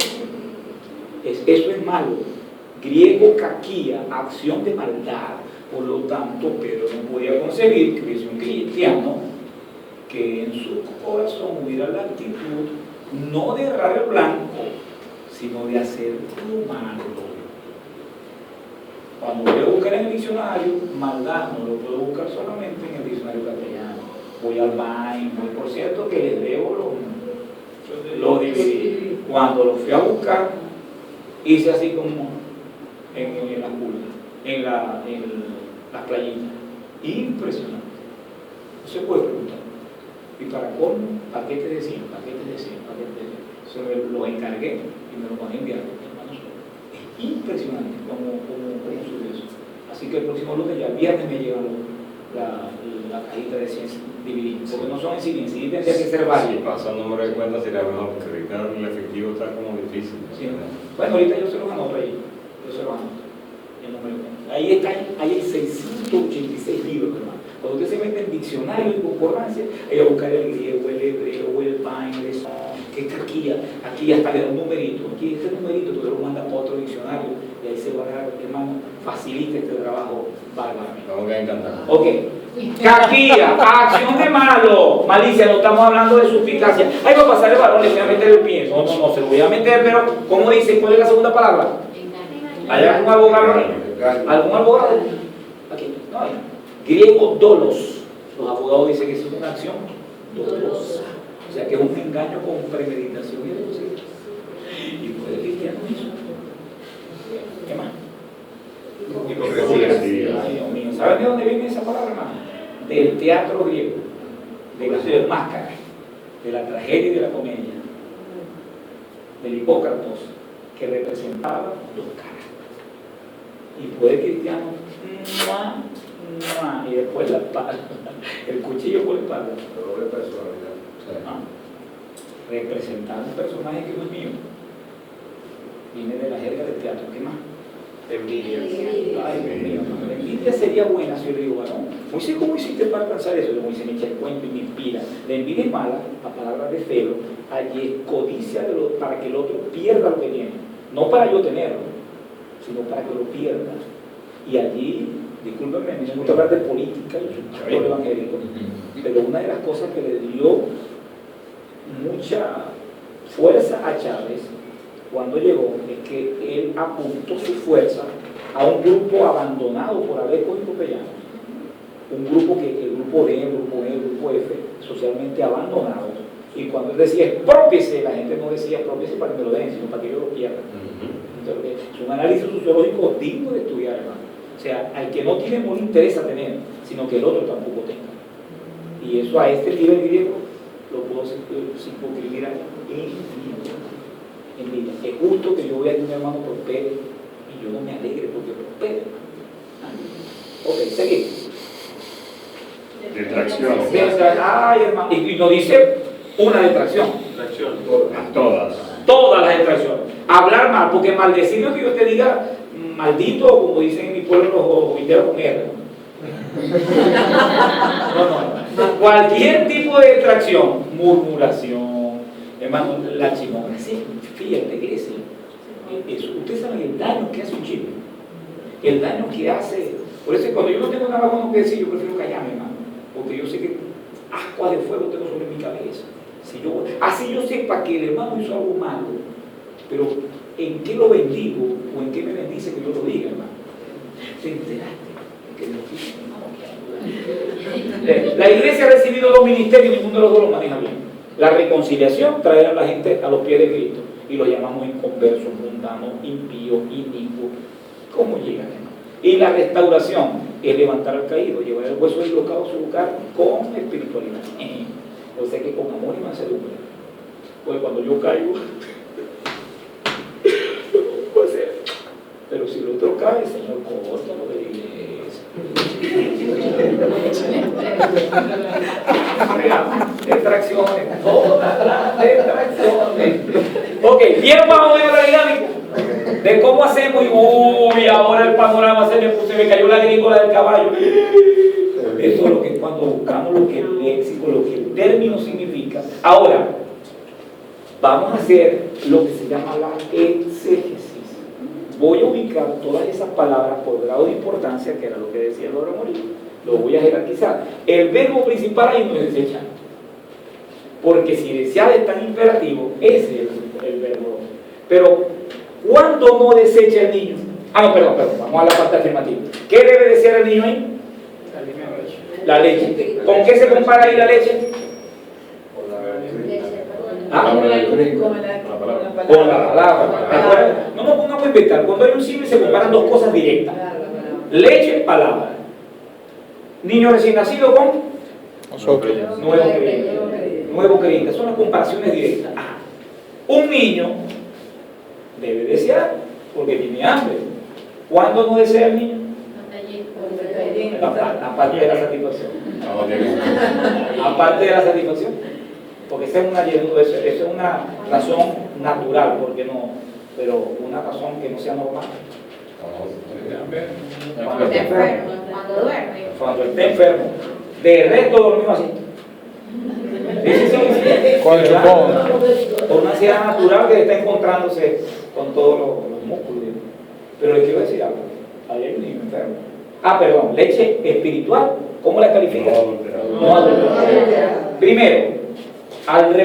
Speaker 1: eso es malo. Griego caquía, acción de maldad. Por lo tanto, Pedro no podía concebir que hubiese un cristiano que en su corazón hubiera la actitud no de errar el blanco, sino de hacer lo malo. Cuando voy a buscar en el diccionario, maldad no lo puedo buscar solamente en el diccionario castellano. Voy al Bain, por cierto que les debo lo dividí. Cuando lo fui a buscar, hice así como en las pulgas, en las playitas. Impresionante. No se puede preguntar. Y para colmo, paquete de 100, paquete de 100, paquete de 100. Se lo encargué y me lo van a enviar. Es impresionante cómo subió eso. Así que el próximo lunes, ya viernes, me llega la cajita de 100 divididos. Porque no son en CD tendría que ser varios.
Speaker 6: Si pasa el número de cuenta sería mejor, porque ahorita el efectivo está como difícil.
Speaker 1: Sí. Bueno, ahorita yo se los anoto ahí. Yo se los anoto. El número de cuenta. Ahí hay 686 libros, hermano. Cuando usted se mete en diccionario y concordancia, hay que buscar el griego, el hebreo, el pain, que aquí ya está le da un numerito, aquí este numerito tú lo mandas a otro diccionario y ahí se va a dar, hermano, facilita este trabajo bárbaro.
Speaker 6: Vamos a encantar.
Speaker 1: Ok. Caquía, acción de malo, malicia, no estamos hablando de suspicacia. Ahí va a pasar el balón, le voy a meter el pie. No, se lo voy a meter, pero ¿cómo dice? ¿Cuál es la segunda palabra? ¿Hay algún abogado ahí? ¿Algún abogado? Aquí, no hay. Griego dolos. Los abogados dicen que es una acción dolosa. O sea que es un engaño con premeditación y deducción. Y puede cristiano eso. ¿Qué más?
Speaker 5: Hipocresía.
Speaker 1: Ay, Dios mío. ¿Saben de dónde viene esa palabra, hermano? Del teatro griego, de las dos máscaras, de la tragedia y de la comedia, del Hipócrates, que representaba dos caras. Y puede cristiano, y después la espalda, el cuchillo por la espalda.
Speaker 6: Doble personalidad.
Speaker 1: Representar un personaje que no es mío. Viene de la jerga del teatro. ¿Qué más?
Speaker 5: Envidia.
Speaker 1: Ay, Dios mío, la envidia sería buena si yo le digo, ¿no? Moisés, ¿cómo hiciste para alcanzar eso? Moisés me echa el cuento y me inspira. La envidia es mala, la palabra de Felo, allí es codicia para que el otro pierda lo que tiene. No para yo tenerlo, sino para que lo pierda. Y allí, discúlpenme, me gusta hablar de política y todo evangélico, pero una de las cosas que le dio mucha fuerza a Chávez cuando llegó es que él apuntó su fuerza a un grupo abandonado por Aleco y Copellanos, un grupo que el grupo D, el grupo E, el grupo F, socialmente abandonado. Y cuando él decía expropiese, la gente no decía expropiese para que me lo den, sino para que yo lo pierda. Entonces, es un análisis sociológico digno de estudiar, hermano. O sea, al que no tiene no le interesa tener, sino que el otro tampoco tenga. Y eso a este nivel griego lo puedo circunscribir a envidia. Es justo que yo vea que un hermano prospere y yo no me alegre porque prospere. Ok, seguimos.
Speaker 6: Detracción.
Speaker 1: Ay, hermano. Y nos dice una detracción.
Speaker 6: Todas.
Speaker 1: Todas las detracciones. Hablar mal, porque maldecir no es que yo te diga maldito, como dicen en mi pueblo los indianos con R. No. Cualquier tipo de detracción, murmuración, hermano, la chimona. Sí, fíjate, iglesia. Eso, ustedes saben el daño que hace un chisme. El daño que hace. Por eso cuando yo no tengo nada bueno que decir, yo prefiero callarme, hermano. Porque yo sé que ascuas de fuego tengo sobre mi cabeza. Así yo sepa que el hermano hizo algo malo, pero ¿en qué lo bendigo o en qué me bendice que yo lo diga, hermano? ¿Te enteraste? Que la iglesia ha recibido dos ministerios y ninguno de los dos lo maneja bien. La reconciliación, traer a la gente a los pies de Cristo, y lo llamamos inconversos, mundanos, impíos, inicuos. ¿Cómo llegan, hermano? Y la restauración es levantar al caído, llevar el hueso deslocado a su lugar con espiritualidad. O sea que con amor y mansedumbre. Pues cuando yo caigo, no puedo hacer. Pero si el otro cae, Señor, córtalo de la iglesia. Detracciones, todas las detracciones. Ok, ¿vieron más o menos la dinámica? De cómo hacemos y uy, ahora el panorama se me cayó la agrícola del caballo. Esto es lo que cuando buscamos lo que el léxico, lo que el término significa. Ahora, vamos a hacer lo que se llama la exégesis. Voy a ubicar todas esas palabras por grado de importancia, que era lo que decía Laura Morillo. Lo voy a jerarquizar. El verbo principal ahí no es desechar. Porque si desear es tan imperativo, ese es el verbo. Pero, ¿cuándo no desecha el niño? No, perdón, vamos a la parte afirmativa. ¿Qué debe desear el niño ahí? La leche. ¿Con qué se compara ahí la leche? Con la palabra. No nos pongamos a inventar. Cuando hay un símil se comparan dos cosas directas. Leche, palabra. Niño recién nacido con nuevo creyente. Nuevo creyente. Son las comparaciones directas. Un niño debe desear porque tiene hambre. ¿Cuándo no desea el niño? Aparte de la satisfacción. Aparte de la satisfacción. Porque esa es una razón natural, porque no, pero una razón que no sea normal. Cuando esté enfermo. Cuando esté enfermo. De resto dormido así. Sí.
Speaker 4: Con el chupón.
Speaker 1: Por una ansiedad natural que está encontrándose con todos los músculos. Pero les quiero decir algo. Ahí hay un niño enfermo. Perdón, leche espiritual, ¿cómo la califica? No adulterada. Primero, al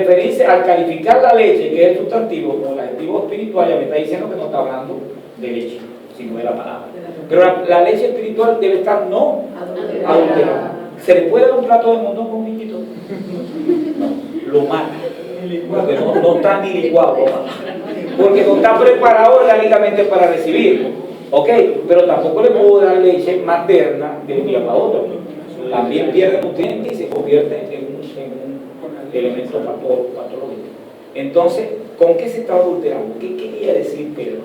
Speaker 1: calificar la leche, que es el sustantivo, como el adjetivo espiritual, ya me está diciendo que no está hablando de leche, sino de la palabra. Pero la leche espiritual debe estar no adulterada. ¿Se le puede dar un plato de mondongo con un niñito? No, lo mata. Porque no está ni licuado, porque no está preparado orgánicamente para recibirlo. Ok, pero tampoco le puedo dar leche materna de un día para otro. También pierde nutrientes y se convierte en un elemento patológico. Entonces, ¿con qué se está adulterando? ¿Qué quería decir Pedro?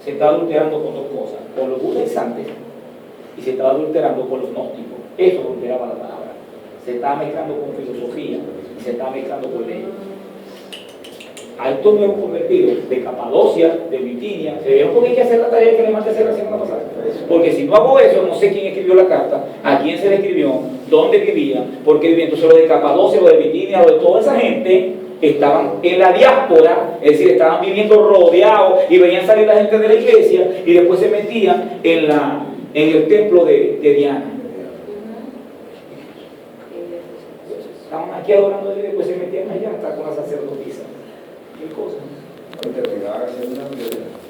Speaker 1: Se está adulterando con dos cosas: con los judaizantes y se está adulterando con los gnósticos. Eso adulteraba la palabra. Se está mezclando con filosofía y se está mezclando con leyes. A estos nuevos convertidos de Capadocia, de Bitinia, ¿se vieron porque hay que hacer la tarea que le mandé a hacer la semana pasada? Porque si no hago eso, no sé quién escribió la carta, a quién se le escribió, dónde vivía, por qué vivía. Entonces los de Capadocia, los de Bitinia, los de toda esa gente estaban en la diáspora, es decir, estaban viviendo rodeados y veían salir la gente de la iglesia y después se metían en el templo de Diana. Estaban aquí adorando y después se metían allá hasta con la sacerdotisa. ¿Qué cosa?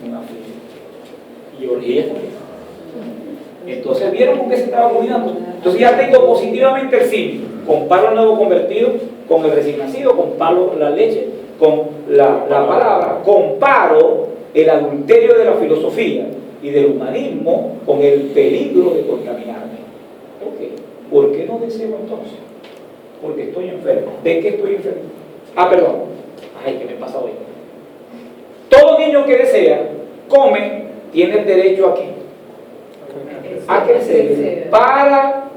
Speaker 1: Una fiesta. Y orgía. Entonces, ¿vieron con qué se estaba combinando? Entonces ya tengo positivamente el sí. Comparo al nuevo convertido con el recién nacido, comparo la leche con la palabra, comparo el adulterio de la filosofía y del humanismo con el peligro de contaminarme. Ok, ¿por qué no deseo entonces? Porque estoy enfermo. ¿De qué estoy enfermo? Perdón. Ay, ¿qué me pasa hoy? Todo niño que desea, come, tiene el derecho a ¿qué? A crecer, para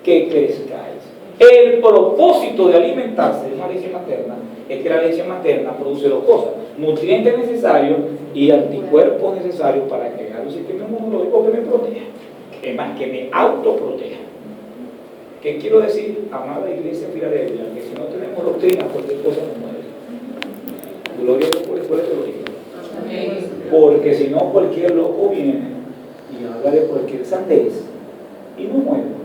Speaker 1: que crezcáis. El propósito de alimentarse de una leche materna es que la leche materna produce dos cosas: nutrientes necesarios y anticuerpos necesarios para crear un sistema inmunológico que me proteja, que me autoproteja. ¿Qué quiero decir, amada iglesia Filadelfia? Que si no tenemos doctrina, cualquier cosa nos muere. Gloria a Dios por eso lo digo. Porque si no, cualquier loco viene y habla de cualquier sandez y no muere.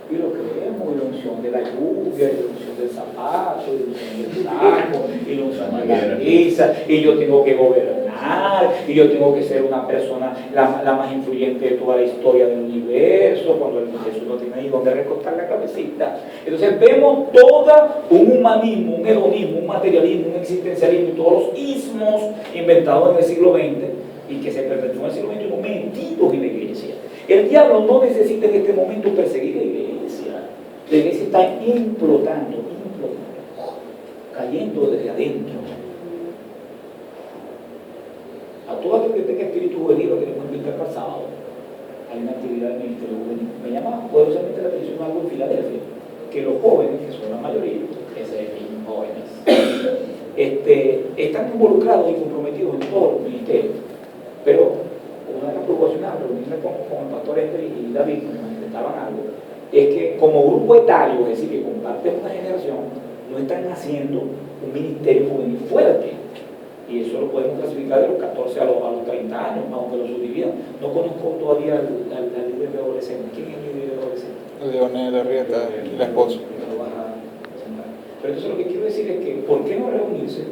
Speaker 1: Y lo creemos, y la unción de la lluvia, y la unción del zapato, y la unción del saco, y la unción de la camisa, y yo tengo que gobernar, y yo tengo que ser una persona la más influyente de toda la historia del universo, cuando Jesús no tiene ni dónde recostar la cabecita. Entonces vemos todo un humanismo, un hedonismo, un materialismo, un existencialismo, y todos los ismos inventados en el siglo XX, y que se perpetúan en el siglo XXI metidos en la iglesia. El diablo no necesita en este momento perseguir a la iglesia. La iglesia está implotando, cayendo desde adentro. A todo aquel que tenga espíritu juvenil lo queremos invitar para el sábado. Hay una actividad del Ministerio Juvenil. Me llama poderosamente la atención algo en Filadelfia, que los jóvenes, que son la mayoría, que se definen jóvenes, están involucrados y comprometidos en todos los ministerios. Pero una de las preocupaciones al reunirme con el pastor Ender y David, que me manifestaban algo, es que como grupo etario, es decir, que comparten una generación, no están haciendo un ministerio juvenil fuerte. Y eso lo podemos clasificar de los 14 a los 30 años, más o menos lo subdividan. No conozco todavía al líder de adolescentes. ¿Quién es el líder de adolescentes?
Speaker 4: Leonel Arrieta, la esposa.
Speaker 1: Pero entonces lo que quiero decir es que, ¿por qué no reunirse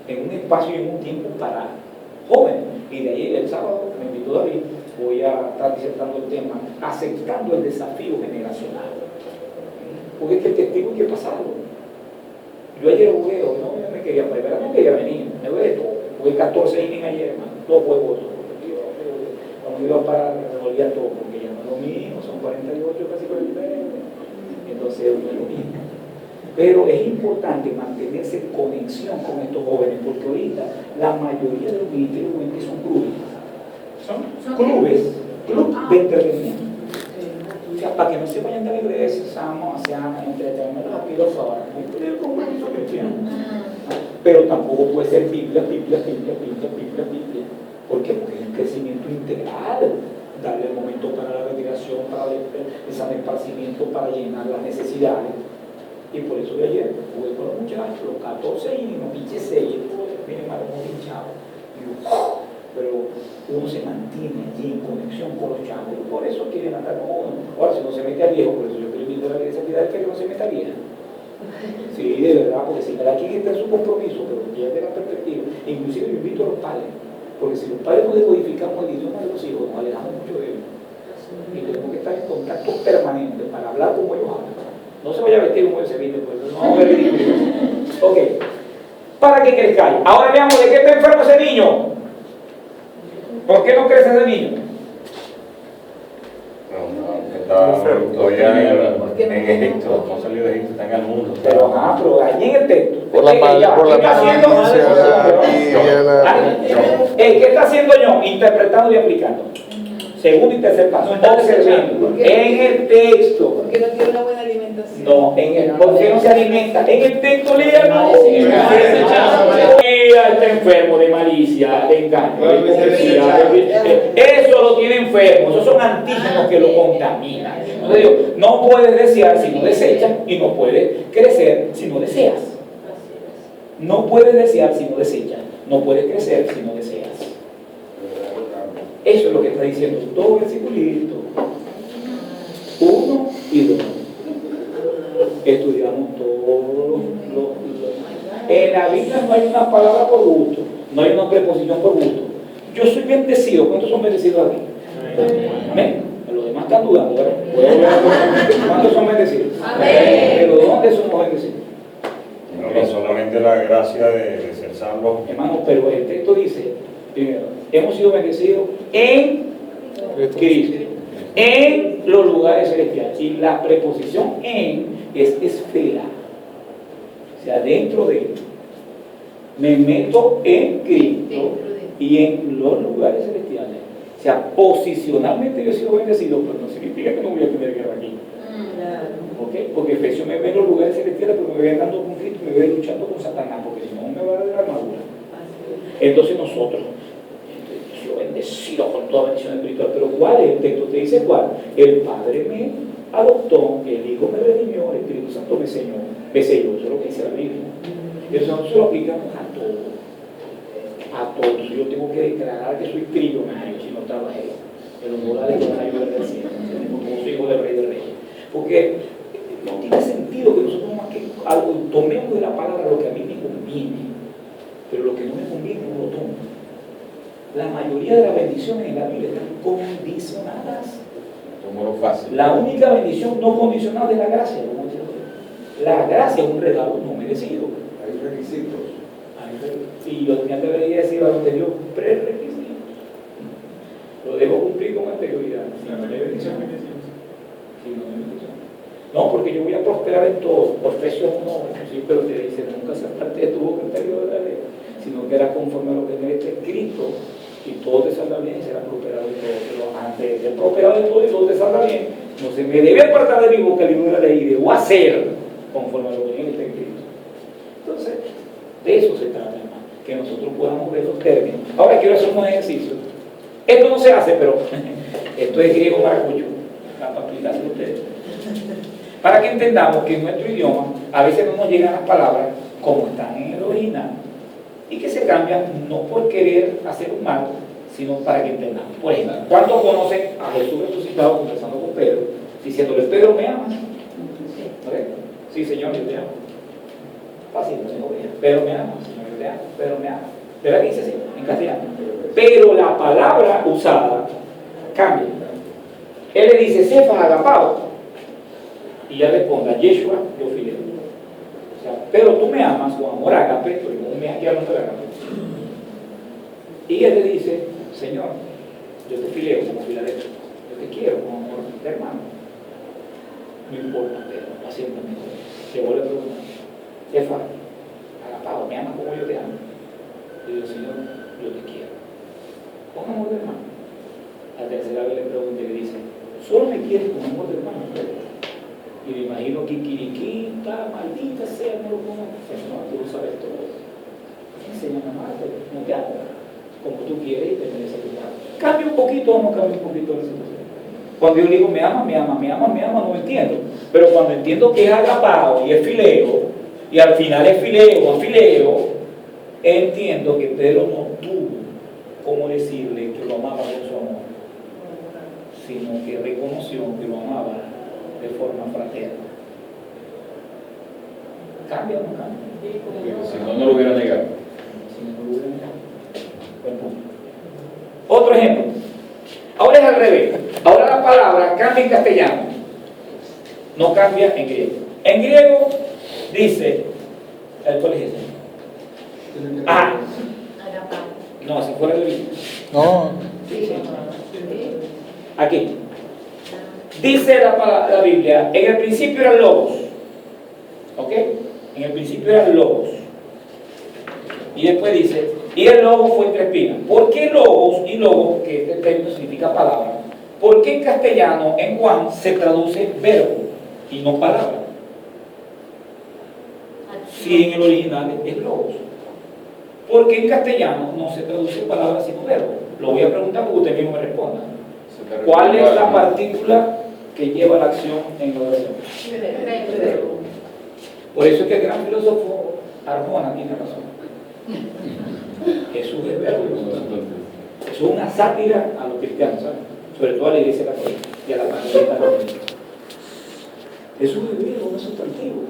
Speaker 1: en un espacio y en un tiempo para jóvenes? Y de ahí el sábado me invitó David, voy a estar disertando el tema, aceptando el desafío generacional. Porque es que el testigo hay que pasarlo. Yo ayer jugué, no me quería para ver, no quería venir, me duele todo. Jugué 14 innings ayer, hermano, 2 juegos. Cuando iba a parar, me dolía todo, porque ya no es lo mismo, son 48, casi 49. Entonces, no es lo mismo. Pero es importante mantenerse en conexión con estos jóvenes, porque ahorita la mayoría de los ministerios juvenil son clubes. Son clubes de entretenimiento. O sea, para que no se vayan de la iglesia, entretenimiento rápido, ahora, el compromiso cristiano. Pero tampoco puede ser Biblia. ¿Por qué? Porque es un crecimiento integral. Darle el momento para la recreación, para el esparcimiento, para llenar las necesidades. Y por eso de ayer jugué con los muchachos, los 14 y no pinche 6, miren, mal, muy hinchado. Pero uno se mantiene allí en conexión con los chavos, y por eso quieren andar con uno. Ahora, si no se mete al viejo, por eso yo quiero invitar a la iglesia que no se meta al viejo. Sí, de verdad, porque si cada quien está en su compromiso, pero pierde la perspectiva. Inclusive yo invito a los padres, porque si los padres no decodificamos el idioma de los hijos, nos alejamos mucho de ellos. Y tenemos que estar en contacto permanente para hablar como ellos hablan. No se vaya a vestir como ellos se visten, pues no vamos a ver ridículo. Ok, para que crezcáis. Ahora veamos de qué está enfermo ese niño. ¿Por qué no crece ese niño?
Speaker 6: Está todavía en Egipto, no salió de Egipto, está en el mundo.
Speaker 1: Pero allí en el texto.
Speaker 4: Por la
Speaker 1: ¿Qué
Speaker 4: ¿qué
Speaker 1: está haciendo yo? Interpretando y aplicando. Segundo y tercer paso. Observando. En el texto.
Speaker 3: Porque no tiene una buena alimentación.
Speaker 1: No, ¿por qué no se alimenta? En el texto léalo. Está enfermo de malicia, de engaño, de hipocresía. Eso lo tiene enfermo. Esos son antígenos que lo contaminan. Entonces digo, no puedes desear si no desechas y no puedes crecer si no deseas. No puedes desear si no desechas. No puedes crecer si no deseas. Eso es lo que está diciendo dos versículos, 1 y 2. Estudiamos todos los. En la Biblia no hay una palabra por gusto, no hay una preposición por gusto. Yo soy bendecido. ¿Cuántos son bendecidos aquí? Amén. Los demás están dudando, ¿verdad? ¿Cuántos son bendecidos?
Speaker 3: Amén.
Speaker 1: Pero ¿dónde somos bendecidos?
Speaker 6: No solamente la gracia de ser salvos.
Speaker 1: Hermano, pero el texto dice, primero, hemos sido bendecidos en Cristo, en los lugares celestiales. Y la preposición en es esfera. O sea, dentro de. Me meto en Cristo y en los lugares celestiales. O sea, posicionalmente yo he sido bendecido, pero no significa que no voy a tener guerra aquí. ¿Okay? Porque Efesios me ve en los lugares celestiales, pero me ve andando con Cristo, me ve luchando con Satanás, porque si no me va a dar la armadura. Entonces nosotros, yo bendecido con toda bendición espiritual, pero ¿cuál es el texto? Te dice cuál. El Padre me adoptó, el Hijo me redimió, el Espíritu Santo me selló. Eso es lo que dice la Biblia. Y eso nosotros lo aplicamos a todo. A todo. Yo tengo que declarar que soy trillonario si no trabajé. Pero no la declarario del cielo, como soy hijo del Rey del Rey. Porque no tiene sentido que nosotros más que algo tomemos de la palabra lo que a mí me conviene, pero lo que no me conviene no lo tomo. La mayoría de las bendiciones en la Biblia están condicionadas.
Speaker 6: Tomo lo fácil.
Speaker 1: La única bendición no condicionada es la gracia. La gracia es un regalo no merecido.
Speaker 7: Hay requisitos.
Speaker 1: Y yo tenía debería decir a los anterior prerequisitos. Lo debo cumplir con anterioridad. Si no hay bendición. Si no hay bendición. No, porque yo voy a prosperar en todo. Por Efesios 1, sí, pero te dice, nunca se parte de tu boca anterior de la ley, sino que era conforme a lo que está escrito, y todo te saldrá bien y será prosperado de todo. Pero antes de ser prosperado de todo y todo te saldrá bien, no se me debe apartar de mi boca el libro de la ley, y debo hacer conforme a lo que está escrito. Entonces, de eso se trata, hermano, que nosotros podamos ver los términos. Ahora quiero hacer un ejercicio. Esto no se hace, pero esto es griego maracucho, para aplicarse a ustedes. Para que entendamos que en nuestro idioma a veces no nos llegan las palabras como están en el original y que se cambian no por querer hacer un mal, sino para que entendamos. Por ejemplo, ¿cuántos conocen a Jesús resucitado conversando con Pedro, diciéndole, Pedro, ¿me amas? Sí, Señor, yo te amo. Fácil, Señor, Pedro me ama, Señor, yo te amo, Pedro me ama. ¿Verdad que dice así? En castellano. Pero la palabra usada cambia. Él le dice, Cefas agapao. Y ella responde, Yeshua, yo fileo. O sea, pero tú me amas con amor agape, pero no me aquí hablando de agape. Y él le dice, Señor, yo te fileo como filadelfo. Yo te quiero con amor de hermano. No importa, pero pacientemente. Le vuelve a preguntar, Cefas agapao, ¿me amas como yo te amo? Y yo, Señor, yo te quiero con amor de hermano. La tercera vez le pregunta y le dice, ¿solo me quieres con amor de hermano? Y me imagino que Quiriquita, maldita sea, no lo pongas. No, tú lo sabes todo. Enséñame a amarte, no te amo. Como tú quieres y te mereces tu padre. Cambia un poquito o no cambia un poquito la situación. Cuando yo digo me ama, no entiendo. Pero cuando entiendo que es agapao y es fileo, y al final es fileo, entiendo que Pedro no tuvo cómo decirle que lo amaba con su amor, sino que reconoció que lo amaba de forma fraterna. ¿Cambia o no cambia?
Speaker 6: Si no, no lo hubiera negado.
Speaker 1: Si no lo hubiera negado. Buen punto. Otro ejemplo. Ahora es al revés. Ahora la palabra cambia en castellano. No cambia en griego. En griego dice, ¿cuál es ese? Ah, no, si fuera de origen.
Speaker 4: No,
Speaker 1: Aquí. Dice la Biblia, en el principio eran logos. ¿Ok? En el principio eran logos. Y después dice, y el logo fue entre espinas. ¿Por qué logos y logos, que este término significa palabra? ¿Por qué en castellano, en Juan, se traduce verbo y no palabra? Si en el original es logos. ¿Por qué en castellano no se traduce palabra sino verbo? Lo voy a preguntar porque usted mismo me responda. ¿Cuál es la partícula que lleva la acción en la oración? Por eso es que el gran filósofo Arjona tiene razón. Jesús es verbo. Eso es una sátira a los cristianos, ¿sabes? Sobre todo a la iglesia católica y a la familia católica. Jesús es verbo, no es sustantivo.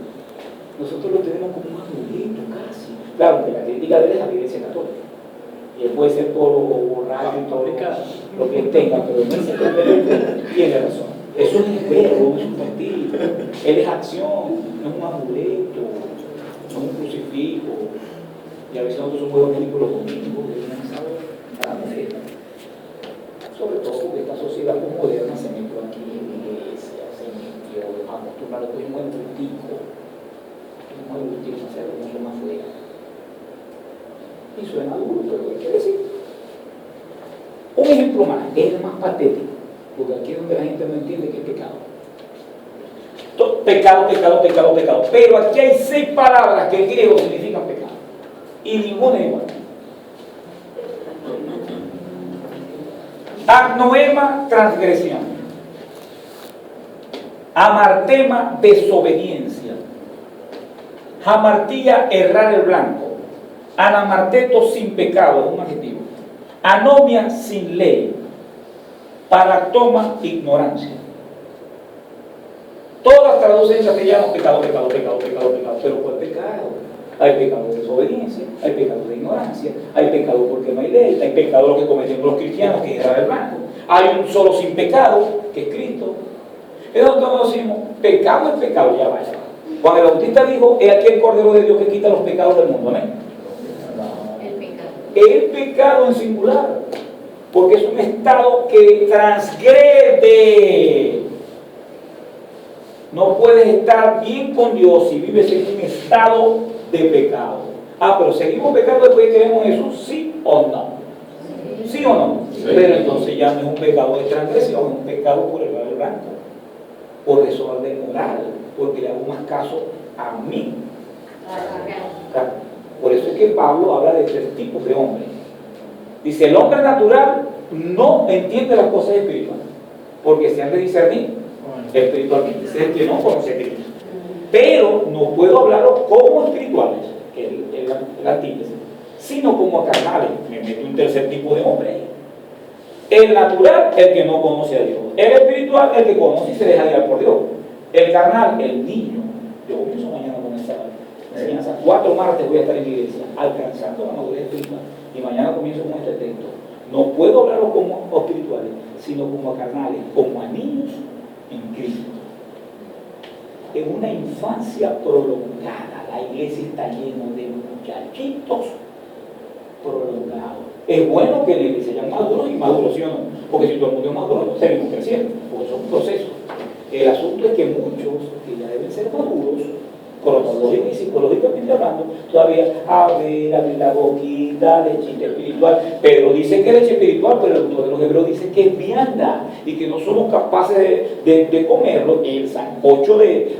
Speaker 1: Nosotros lo tenemos como un adulto casi. Claro, que la crítica de él es la iglesia católica. Y él puede ser todo borracho y todo lo que él tenga, pero no es tiene razón. Eso es verbo, no es sustantivo. Él es acción, no es un amuleto, no es un crucifijo. Y a veces nosotros somos evangélicos los domingos, que no saben nada de fiesta. Sobre todo porque esta sociedad moderna se metió aquí en la iglesia, se metió a acostumbrar a que es un buen bultico, hacer mucho más fuera. Y suena duro, pero ¿qué quiere decir? Un ejemplo más, es el más patético, porque aquí es donde la gente no entiende que es pecado. Pecado. Pero aquí hay 6 palabras que en griego significan pecado. Y ninguna es igual. Agnoema, transgresión. Amartema, desobediencia. Hamartía, errar el blanco. Anamarteto, sin pecado, es un adjetivo. Anomia, sin ley. Paractoma, ignorancia. Todas traducen en castellano pecado. Pero ¿cuál pecado? Hay pecado de desobediencia, hay pecado de ignorancia, hay pecado porque no hay ley, hay pecado lo que cometen los cristianos, que es errar el blanco. Hay un solo sin pecado, que es Cristo. Es donde nosotros decimos, pecado es pecado, ya vaya. Juan el Bautista dijo, he aquí el Cordero de Dios que quita los pecados del mundo, amén. El pecado en singular, porque es un estado que transgrede. No puedes estar bien con Dios si vives en un estado de pecado. Pero seguimos pecando después que creemos en Jesús, ¿sí o no? ¿Sí o no? Sí. Pero entonces ya no es un pecado de transgresión, es un pecado por el blanco, por desorden moral, porque le hago más caso a mí. Por eso es que Pablo habla de 3 tipos de hombres. Dice, el hombre natural no entiende las cosas espirituales, porque se han de discernir espiritualmente. Es el que no conoce a Cristo. Pero no puedo hablaros como espirituales, que es el antítesis, sino como carnales. Me meto un tercer tipo de hombre. El natural, el que no conoce a Dios. El espiritual, el que conoce y se deja guiar por Dios. El carnal, el niño. Yo comienzo mañana con esta enseñanza. 4 martes voy a estar en la iglesia, alcanzando la madurez espiritual. Y mañana comienzo con este texto. No puedo hablarlos como espirituales, sino como carnales, como a niños en Cristo. En una infancia prolongada, la iglesia está llena de muchachitos prolongados. Es bueno que la iglesia sean maduros y maduros, ¿sí o no? Porque si todo el mundo es maduro, seguimos creciendo, porque son procesos. El asunto es que muchos que ya deben ser maduros, cronológico y psicológicamente hablando, todavía abren la boquita, lechita espiritual. Pedro dice que es leche espiritual, pero el autor de los Hebreos dice que es vianda y que no somos capaces de comerlo, el sancocho de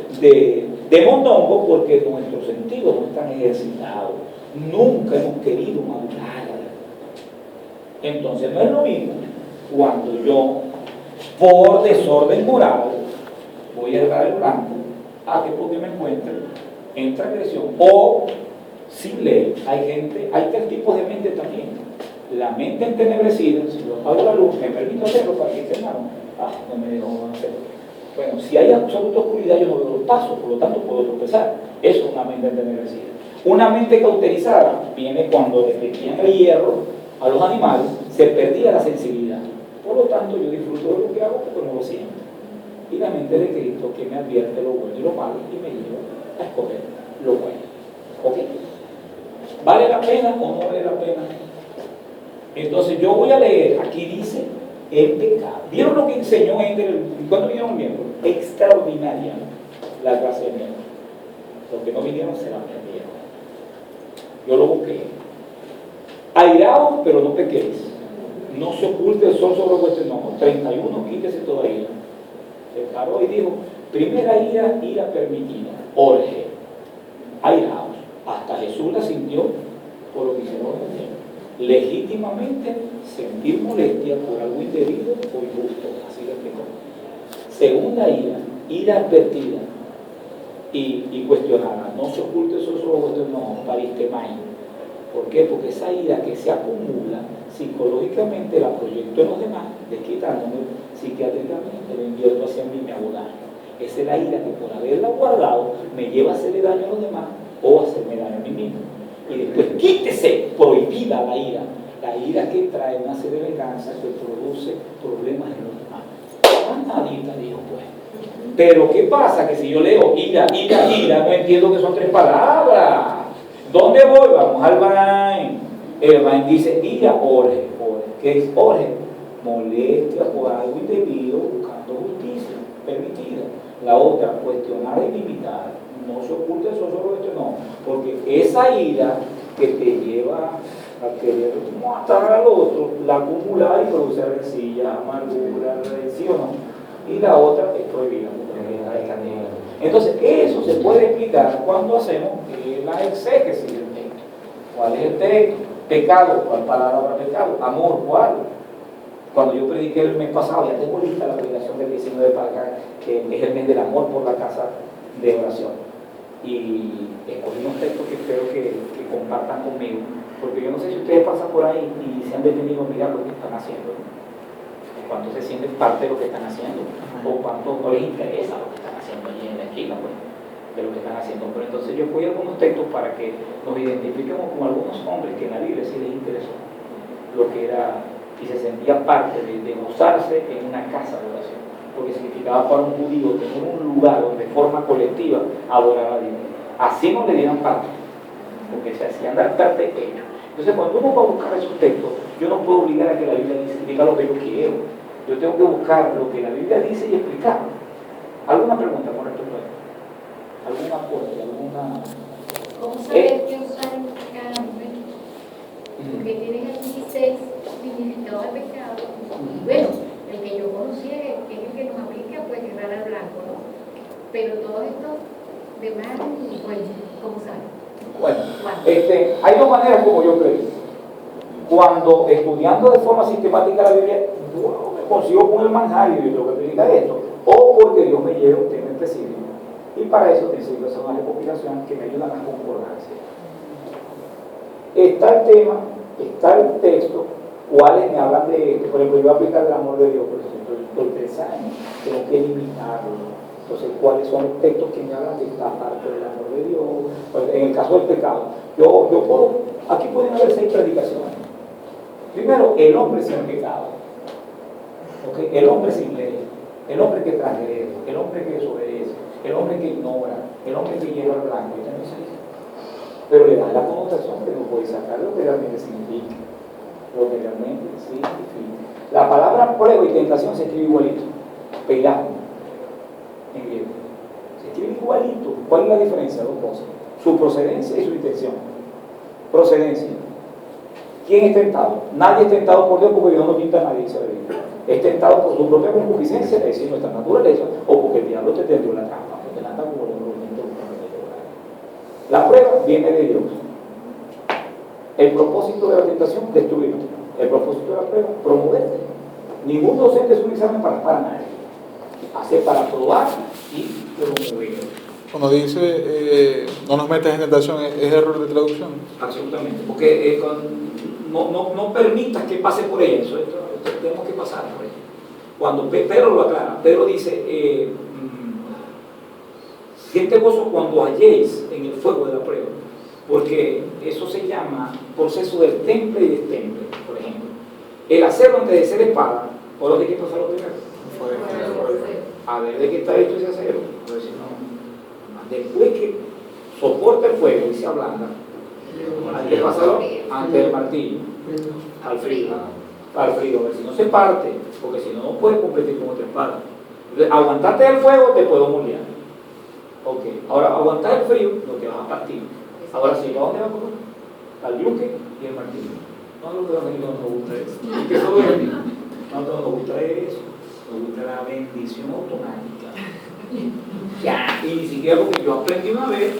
Speaker 1: mondongo, porque nuestros sentidos no están ejercitados. Nunca hemos querido madurar. Entonces no es lo mismo cuando yo por desorden moral, voy a errar el blanco a que porque me encuentre en transgresión o sin ley. Hay tres tipos de mente también. La mente entenebrecida, si yo apago la luz, me permito hacerlo para que esté hermano. No me dejo hacerlo. Bueno, si hay absoluta oscuridad, yo no veo los pasos, por lo tanto puedo tropezar. Eso es una mente entenebrecida. Una mente cauterizada viene cuando le metían el hierro a los animales, se perdía la sensibilidad. Por lo tanto, yo disfruto de lo que hago porque no lo siento. Y la mente de Cristo que me advierte lo bueno y lo malo y me lleva a escoger lo bueno. ¿Ok? ¿Vale la pena o no vale la pena? Entonces yo voy a leer, aquí dice el pecado. ¿Vieron lo que enseñó Ender? ¿Cuándo vinieron el miembro? Extraordinaria la clase de miembro. Los que no vinieron se la aprendieron. Yo lo busqué. Airaos, pero no pequéis. No se oculte el sol sobre vuestro enojo. 31, quítese toda ira. Se paró y dijo, primera ira permitida. Orge. Airaos. Hasta Jesús la sintió por lo que hicieron los demás. Legítimamente sentir molestia por algo indebido o injusto, así lo explicó. Segunda ira advertida y cuestionada. No se oculte eso sobre vuestro enojo, paristemai. ¿Por qué? Porque esa ira que se acumula psicológicamente la proyecto en los demás, desquitándome psiquiátricamente, lo invierto hacia mí, me hago daño. Esa es la ira que por haberla guardado me lleva a hacerle daño a los demás o a hacerme daño a mí mismo. Y después quítese, prohibida la ira que trae una serie de venganza que produce problemas en los demás. Nadita dijo pues. Pero ¿qué pasa? Que si yo leo ira, no entiendo que son tres palabras. ¿Dónde voy? Vamos al Bain. El Bain dice ira, orge. ¿Qué es orge? Molestia por algo indebido, buscando justicia permitida. La otra, cuestionar y limitar. No se oculte eso sobre esto, no. Porque esa ira que te lleva a querer matar al otro, la acumula y produce rencilla, amargura, redención. Y la otra es prohibida. Entonces, eso se puede explicar cuando hacemos la exégesis del texto. ¿Cuál es el texto? Pecado, ¿cuál palabra para pecado? Amor, ¿cuál? Cuando yo prediqué el mes pasado, ya tengo lista la predicación del 19 para acá, que es el mes del amor por la casa de oración. Y escogí unos textos que espero que compartan conmigo, porque yo no sé si ustedes pasan por ahí y se han detenido a mirar lo que están haciendo, cuánto se sienten parte de lo que están haciendo, o cuánto no les interesa lo que están haciendo allí en la esquina, pues, de lo que están haciendo. Pero entonces yo voy a algunos textos para que nos identifiquemos con algunos hombres que en la Biblia sí les interesó lo que era y se sentía parte de gozarse en una casa de oración, porque significaba para un judío tener un lugar donde de forma colectiva adorar a Dios. Así no le dieran parte, porque se hacían dar parte ellos. Entonces cuando uno va a buscar esos textos, yo no puedo obligar a que la Biblia diga lo que yo quiero. Yo tengo que buscar lo que la Biblia dice y explicarlo. ¿Alguna pregunta con respecto a esto? ¿Alguna aporte? ¿Alguna...?
Speaker 3: ¿Cómo saber qué usar en cada momento? Porque tienen aquí 6 significados de pecado. Y bueno, el que yo conocía, que es el que nos aplica, pues errar al blanco, ¿no? Pero todos estos demás, pues, ¿cómo saben?
Speaker 1: Bueno, hay dos maneras como yo creo. Cuando estudiando de forma sistemática la Biblia, bueno, me consigo con el manjar y lo que predica esto, o porque Dios me lleva un tema específico. Y para eso necesito hacer una recopilación que me ayuda a la concordancia. Está el tema, está el texto, cuáles me hablan de esto. Por ejemplo, yo voy a aplicar el amor de Dios, por ejemplo, los 3 años, tengo que limitarlo. Entonces, ¿cuáles son los textos que me hablan de esta parte del amor de Dios? Pues, en el caso del pecado, yo puedo, aquí pueden haber 6 predicaciones. Primero, el hombre sin pecado, ¿okay? El hombre sin ley, el hombre que transgrede, el hombre que desobedece, el hombre que ignora, el hombre que lleva al blanco, pero le da la connotación que no puede sacar lo que realmente significa, lo que realmente significa. La palabra prueba y tentación se escribe igualito, peirasmo, en griego. Se escribe igualito. ¿Cuál es la diferencia? 2 cosas: su procedencia y su intención. Procedencia. ¿Quién es tentado? Nadie es tentado por Dios, porque Dios no pinta a nadie, dice la Biblia. Es tentado por su propia concupiscencia, es decir, nuestra naturaleza, o porque el diablo te tendió la trampa, porque te anda como el La prueba viene de Dios. El propósito de la tentación, destruirte. El propósito de la prueba, promoverte. Ningún docente es un examen para nadie. Hace para probar y promover.
Speaker 4: Cuando dice no nos metas en tentación, ¿es error de traducción?
Speaker 1: Absolutamente, porque no permitas que pase por ella, eso tenemos que pasar por ella. Cuando Pedro lo aclara, Pedro dice, siente gozo cuando halléis en el fuego de la prueba, porque eso se llama proceso del temple y destemple, por ejemplo. El acero antes de ser espada, ¿por dónde hay que pasarlo primero? A ver de qué está hecho ese acero. Entonces, después que soporta el fuego y se ablanda, hay que pasarlo ante el martillo, al frío. A ver si no se parte, porque si no, no puedes competir con otra espada. Entonces, aguantarte el fuego, te puedo moldear. Ok, ahora aguantar el frío, no te vas a partir. Ahora sí, ¿a dónde vas a comer? Al yunque y el martillo. No, los de no nos gusta eso. ¿Qué eso es? No nos gusta eso. Nos gusta la bendición automática. Ya, y ni siquiera porque yo aprendí una vez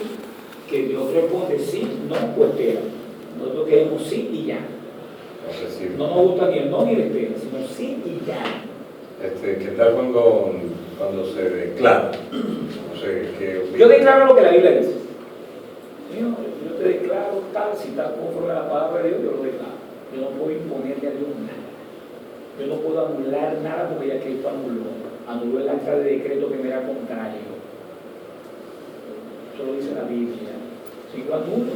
Speaker 1: que Dios responde sí, no o espera. Nosotros queremos sí y ya. No nos gusta ni el no ni el espera, sino sí y ya.
Speaker 6: ¿Qué tal cuando se declara? No sé,
Speaker 1: yo declaro lo que la Biblia dice. Yo te declaro tal, si está conforme a la palabra de Dios, yo lo declaro. Yo no puedo imponerle a Dios nada. Yo no puedo anular nada porque ya Cristo anuló el acta de decreto que me era contrario. Eso lo dice la Biblia. Si yo anulo,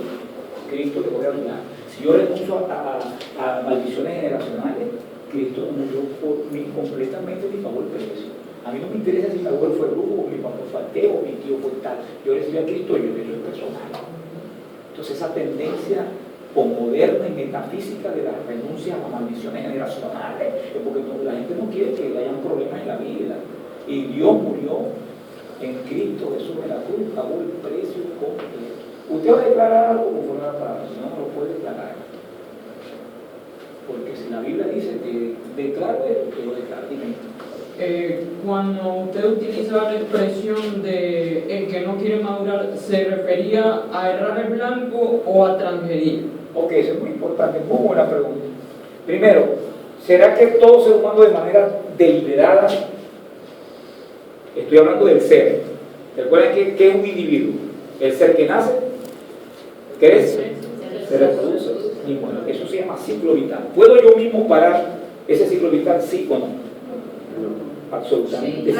Speaker 1: Cristo te voy a anular. Si yo renuncio a maldiciones generacionales, Cristo anuló por mí completamente mi favor precio. A mí no me interesa si mi abuelo fue brujo, mi papá fue ateo, mi tío fue tal. Yo recibí a Cristo y yo eso es personal. Entonces esa tendencia moderna y metafísica de las renuncias a maldiciones generacionales es porque la gente no quiere que hayan problemas en la vida. Y Dios murió en Cristo Jesús en la cruz, pagó el precio completo. Usted va a declarar algo conforme a la palabra, si no, no lo puede declarar. Porque si la Biblia dice que declaro esto, que lo declaro. Dime.
Speaker 7: Cuando usted utiliza la expresión de el que no quiere madurar, ¿se refería a errar el blanco o a transgredir?
Speaker 1: Ok, eso es muy importante, muy buena pregunta. Primero, ¿será que todo ser humano de manera deliberada, estoy hablando del ser, recuerden que es un individuo, el ser que nace, crece, se reproduce, y bueno, eso se llama ciclo vital. ¿Puedo yo mismo parar ese ciclo vital, sí o no? Absolutamente sí.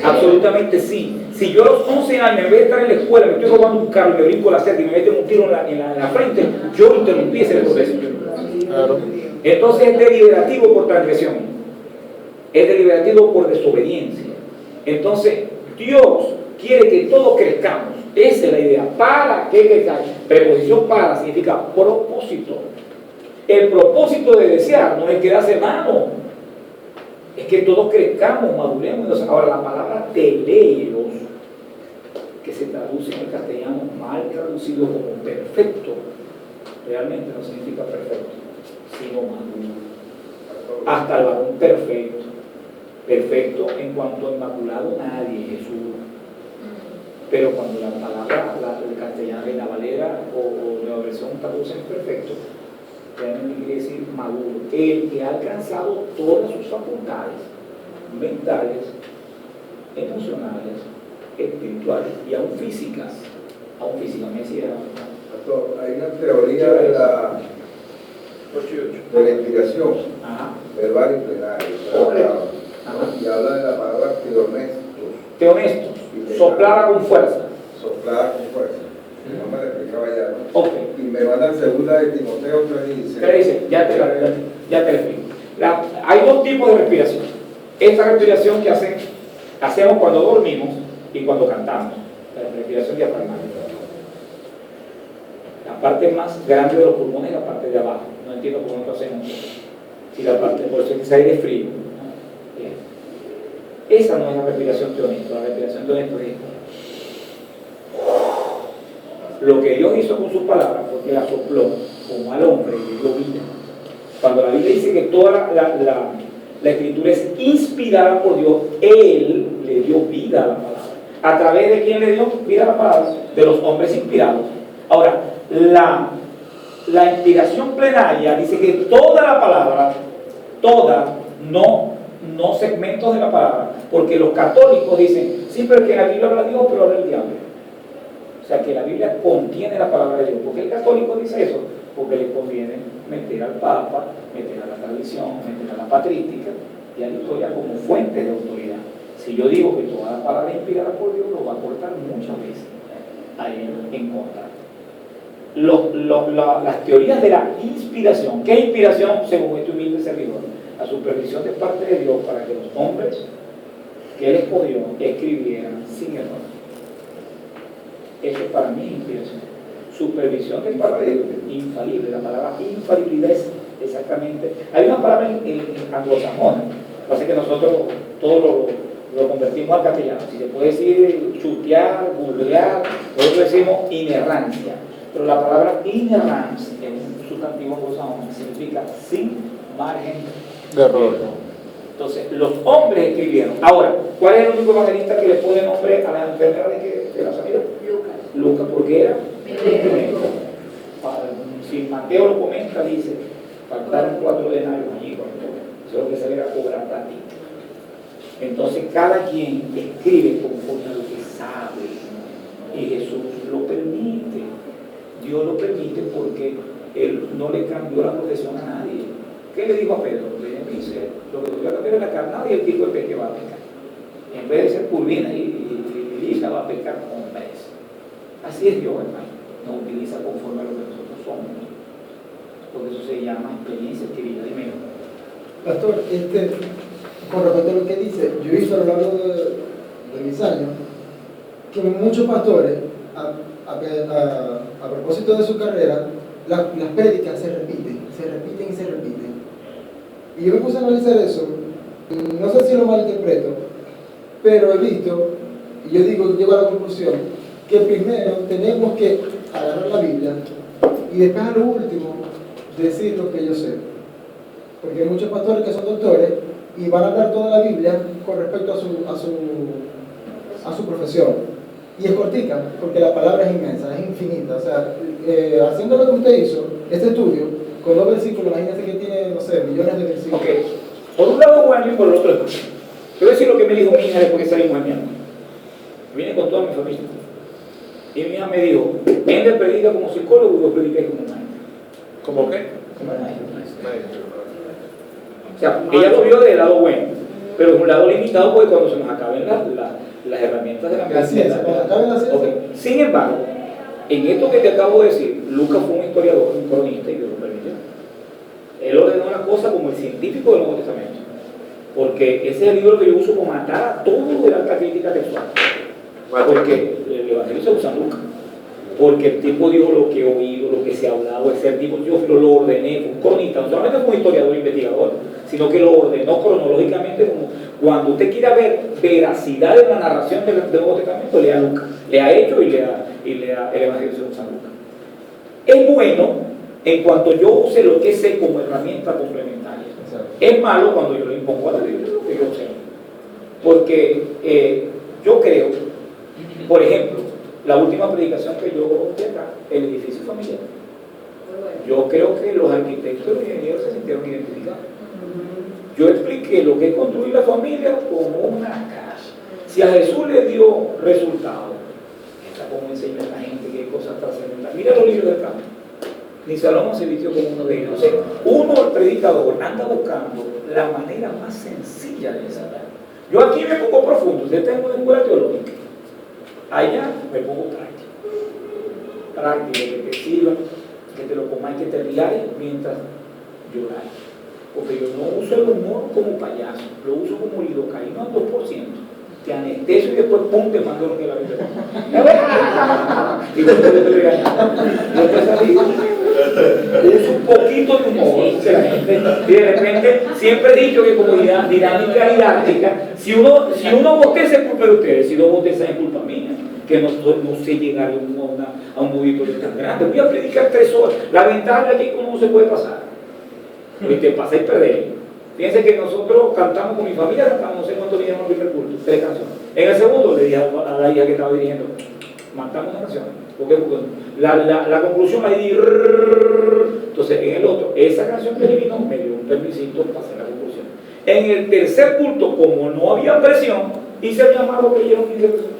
Speaker 1: Absolutamente sí. Si yo a los 11 años, en vez de estar en la escuela, me estoy robando un carro y me brinco la cerca y me meten un tiro en la frente, yo interrumpí ese proceso.
Speaker 4: Claro.
Speaker 1: Entonces es deliberativo por transgresión. Es deliberativo por desobediencia. Entonces, Dios quiere que todos crezcamos. Esa es la idea. ¿Para qué crezcamos? Preposición para significa propósito. El propósito de desear no es quedarse malo. Es que todos crezcamos, maduremos. Ahora, la palabra teleios, que se traduce en el castellano mal traducido como perfecto, realmente no significa perfecto, sino maduro. Hasta el varón perfecto. Perfecto en cuanto a inmaculado nadie, Jesús. Pero cuando la palabra, el castellano, Reina Valera o la versión traduce en perfecto, realmente quiere decir maduro, el que ha alcanzado todas sus facultades mentales, emocionales, espirituales y aún físicas. Me decía.
Speaker 8: Hay una teoría de la inspiración verbal y plenaria, y habla de la palabra
Speaker 1: teonestos, soplada con fuerza.
Speaker 8: Soplada con fuerza. No me lo explicaba ya, ¿no?
Speaker 1: Okay.
Speaker 8: Y me mandan segunda de Timoteo 3:16.
Speaker 1: 3:16, ya te explico. Hay dos tipos de respiración. Esta respiración que hacemos cuando dormimos y cuando cantamos, la respiración diafragmática. La parte más grande de los pulmones es la parte de abajo. No entiendo por qué no lo hacemos. Si la parte, por eso es que se aire frío. Bien. Esa no es la respiración teonesta. La respiración teonesta es esta. Lo que Dios hizo con sus palabras, porque la sopló como al hombre y le dio vida. Cuando la Biblia dice que toda la escritura es inspirada por Dios, Él le dio vida a la palabra. ¿A través de quién le dio vida a la palabra? De los hombres inspirados. Ahora, la inspiración plenaria dice que toda la palabra, toda no segmentos de la palabra, porque los católicos dicen, sí, pero que la Biblia habla de Dios, pero habla del diablo. O sea, que la Biblia contiene la palabra de Dios. ¿Por qué el católico dice eso? Porque le conviene meter al Papa, meter a la tradición, meter a la patrística y a la historia como fuente de autoridad. Si yo digo que toda la palabra es inspirada por Dios, lo va a cortar muchas veces a él en contra. Las teorías de la inspiración. ¿Qué inspiración? Según este humilde servidor, la supervisión de parte de Dios para que los hombres que él escogió escribieran sin error. Eso para mí es inspiración. Supervisión de parte de Dios, infalible. La palabra infalibilidad es exactamente. Hay una palabra en anglosajona, lo que pasa es que nosotros todo lo convertimos al castellano. Si se puede decir chutear, googlear, nosotros decimos inerrancia. Pero la palabra inerrance en un sustantivo anglosajón significa sin margen
Speaker 4: de error.
Speaker 1: Entonces, los hombres escribieron. Ahora, ¿cuál es el único evangelista que le pone nombre a las enfermedades de la sanidad? Lucas, porque era médico. Si Mateo lo comenta, dice, faltaron 4 denarios allí, eso es lo que se le va a cobrar para ti. Entonces, cada quien escribe conforme a lo que sabe, y Jesús lo permite. Dios lo permite porque Él no le cambió la profesión a nadie. ¿Qué le dijo a Pedro? Le dice, lo que tuviera que ver es la carnada y el tipo de pez que va a pecar. En vez de ser purvina y lisa, va a pecar como hombres. Así es Dios, hermano. Nos utiliza conforme a lo que nosotros somos. Porque eso se llama experiencia adquirida. Dime.
Speaker 9: Pastor, con respecto a lo que dice, yo he visto a lo largo de mis años que muchos pastores, a propósito de su carrera, las prédicas se repiten. Y yo me puse a analizar eso, no sé si lo malinterpreto, pero he visto, y yo llego a la conclusión, que primero tenemos que agarrar la Biblia y después a lo último decir lo que yo sé. Porque hay muchos pastores que son doctores y van a hablar toda la Biblia con respecto a su profesión. Y es cortica, porque la palabra es inmensa, es infinita. O sea, haciendo lo que usted hizo, este estudio, con 2 versículos, imagínese que tiene, no sé, millones de versículos.
Speaker 1: Okay. Por un lado bueno y por el otro no. Yo voy a decir lo que me dijo mi hija después que salimos de mi alma. Vine con toda mi familia. Y mi hija me dijo, Ender predica como psicólogo y yo prediqué como maestro.
Speaker 4: ¿Cómo qué?
Speaker 1: Como maestro. O sea, ella lo vio del lado bueno, pero de un lado limitado porque cuando se nos acaben las herramientas de la medicina. Okay. Sin embargo, en esto que te acabo de decir, Lucas fue un historiador, un cronista, y Dios lo permitió. Él ordenó las cosas como el científico del Nuevo Testamento, porque ese es el libro que yo uso para matar a todo de la alta crítica textual. Porque el Evangelio se usa Lucas, porque el tipo dijo lo que he oído, lo que se ha hablado, ese tipo yo lo ordené, fue un cronista, no solamente fue un historiador investigador, sino que lo ordenó cronológicamente, como cuando usted quiera ver veracidad de la narración del Nuevo Testamento, lea Lucas, lea Hechos y lea el Evangelio de San Lucas. Es bueno en cuanto yo use lo que sé como herramienta complementaria. Es malo cuando yo le impongo a la Biblia lo que yo sé. Porque yo creo, por ejemplo, la última predicación que yo di acá, el edificio familiar, yo creo que los arquitectos y los ingenieros se sintieron identificados. Yo expliqué lo que es construir la familia como una casa. Si a Jesús le dio resultado, está como enseña a la gente que hay cosas trascendentales. Mira los libros del campo. Ni Salomón se vistió como uno de ellos. O sea, uno, el predicador, anda buscando la manera más sencilla de enseñar. Yo aquí me pongo profundo, usted está en una escuela teológica. Allá me pongo práctico, que te sirva, que te lo comáis, que te rías mientras lloráis. Porque yo no uso el humor como payaso, lo uso como lidocaína al 2%. Te anestesio y después pum, te mando lo que la Biblia. Y después te regañando. Después salí. Uso un poquito de humor. Y de repente, siempre he dicho que como dinámica didáctica, si uno bosteza es culpa de ustedes, si no bosteza es culpa mía. Que no sé llegar a un movimiento tan grande. Voy a predicar 3 horas. La ventaja es que uno no se puede pasar. Y te pasa y perder. Fíjense que nosotros cantamos con mi familia, cantamos, no sé cuánto dijimos en el primer culto, 3 canciones. En el segundo le dije a la hija que estaba dirigiendo, matamos una canción. Porque la conclusión la di. Entonces en el otro, esa canción que eliminó me dio un permisito para hacer la conclusión. En el tercer culto, como no había presión, hice el llamado que leyeron 15 personas.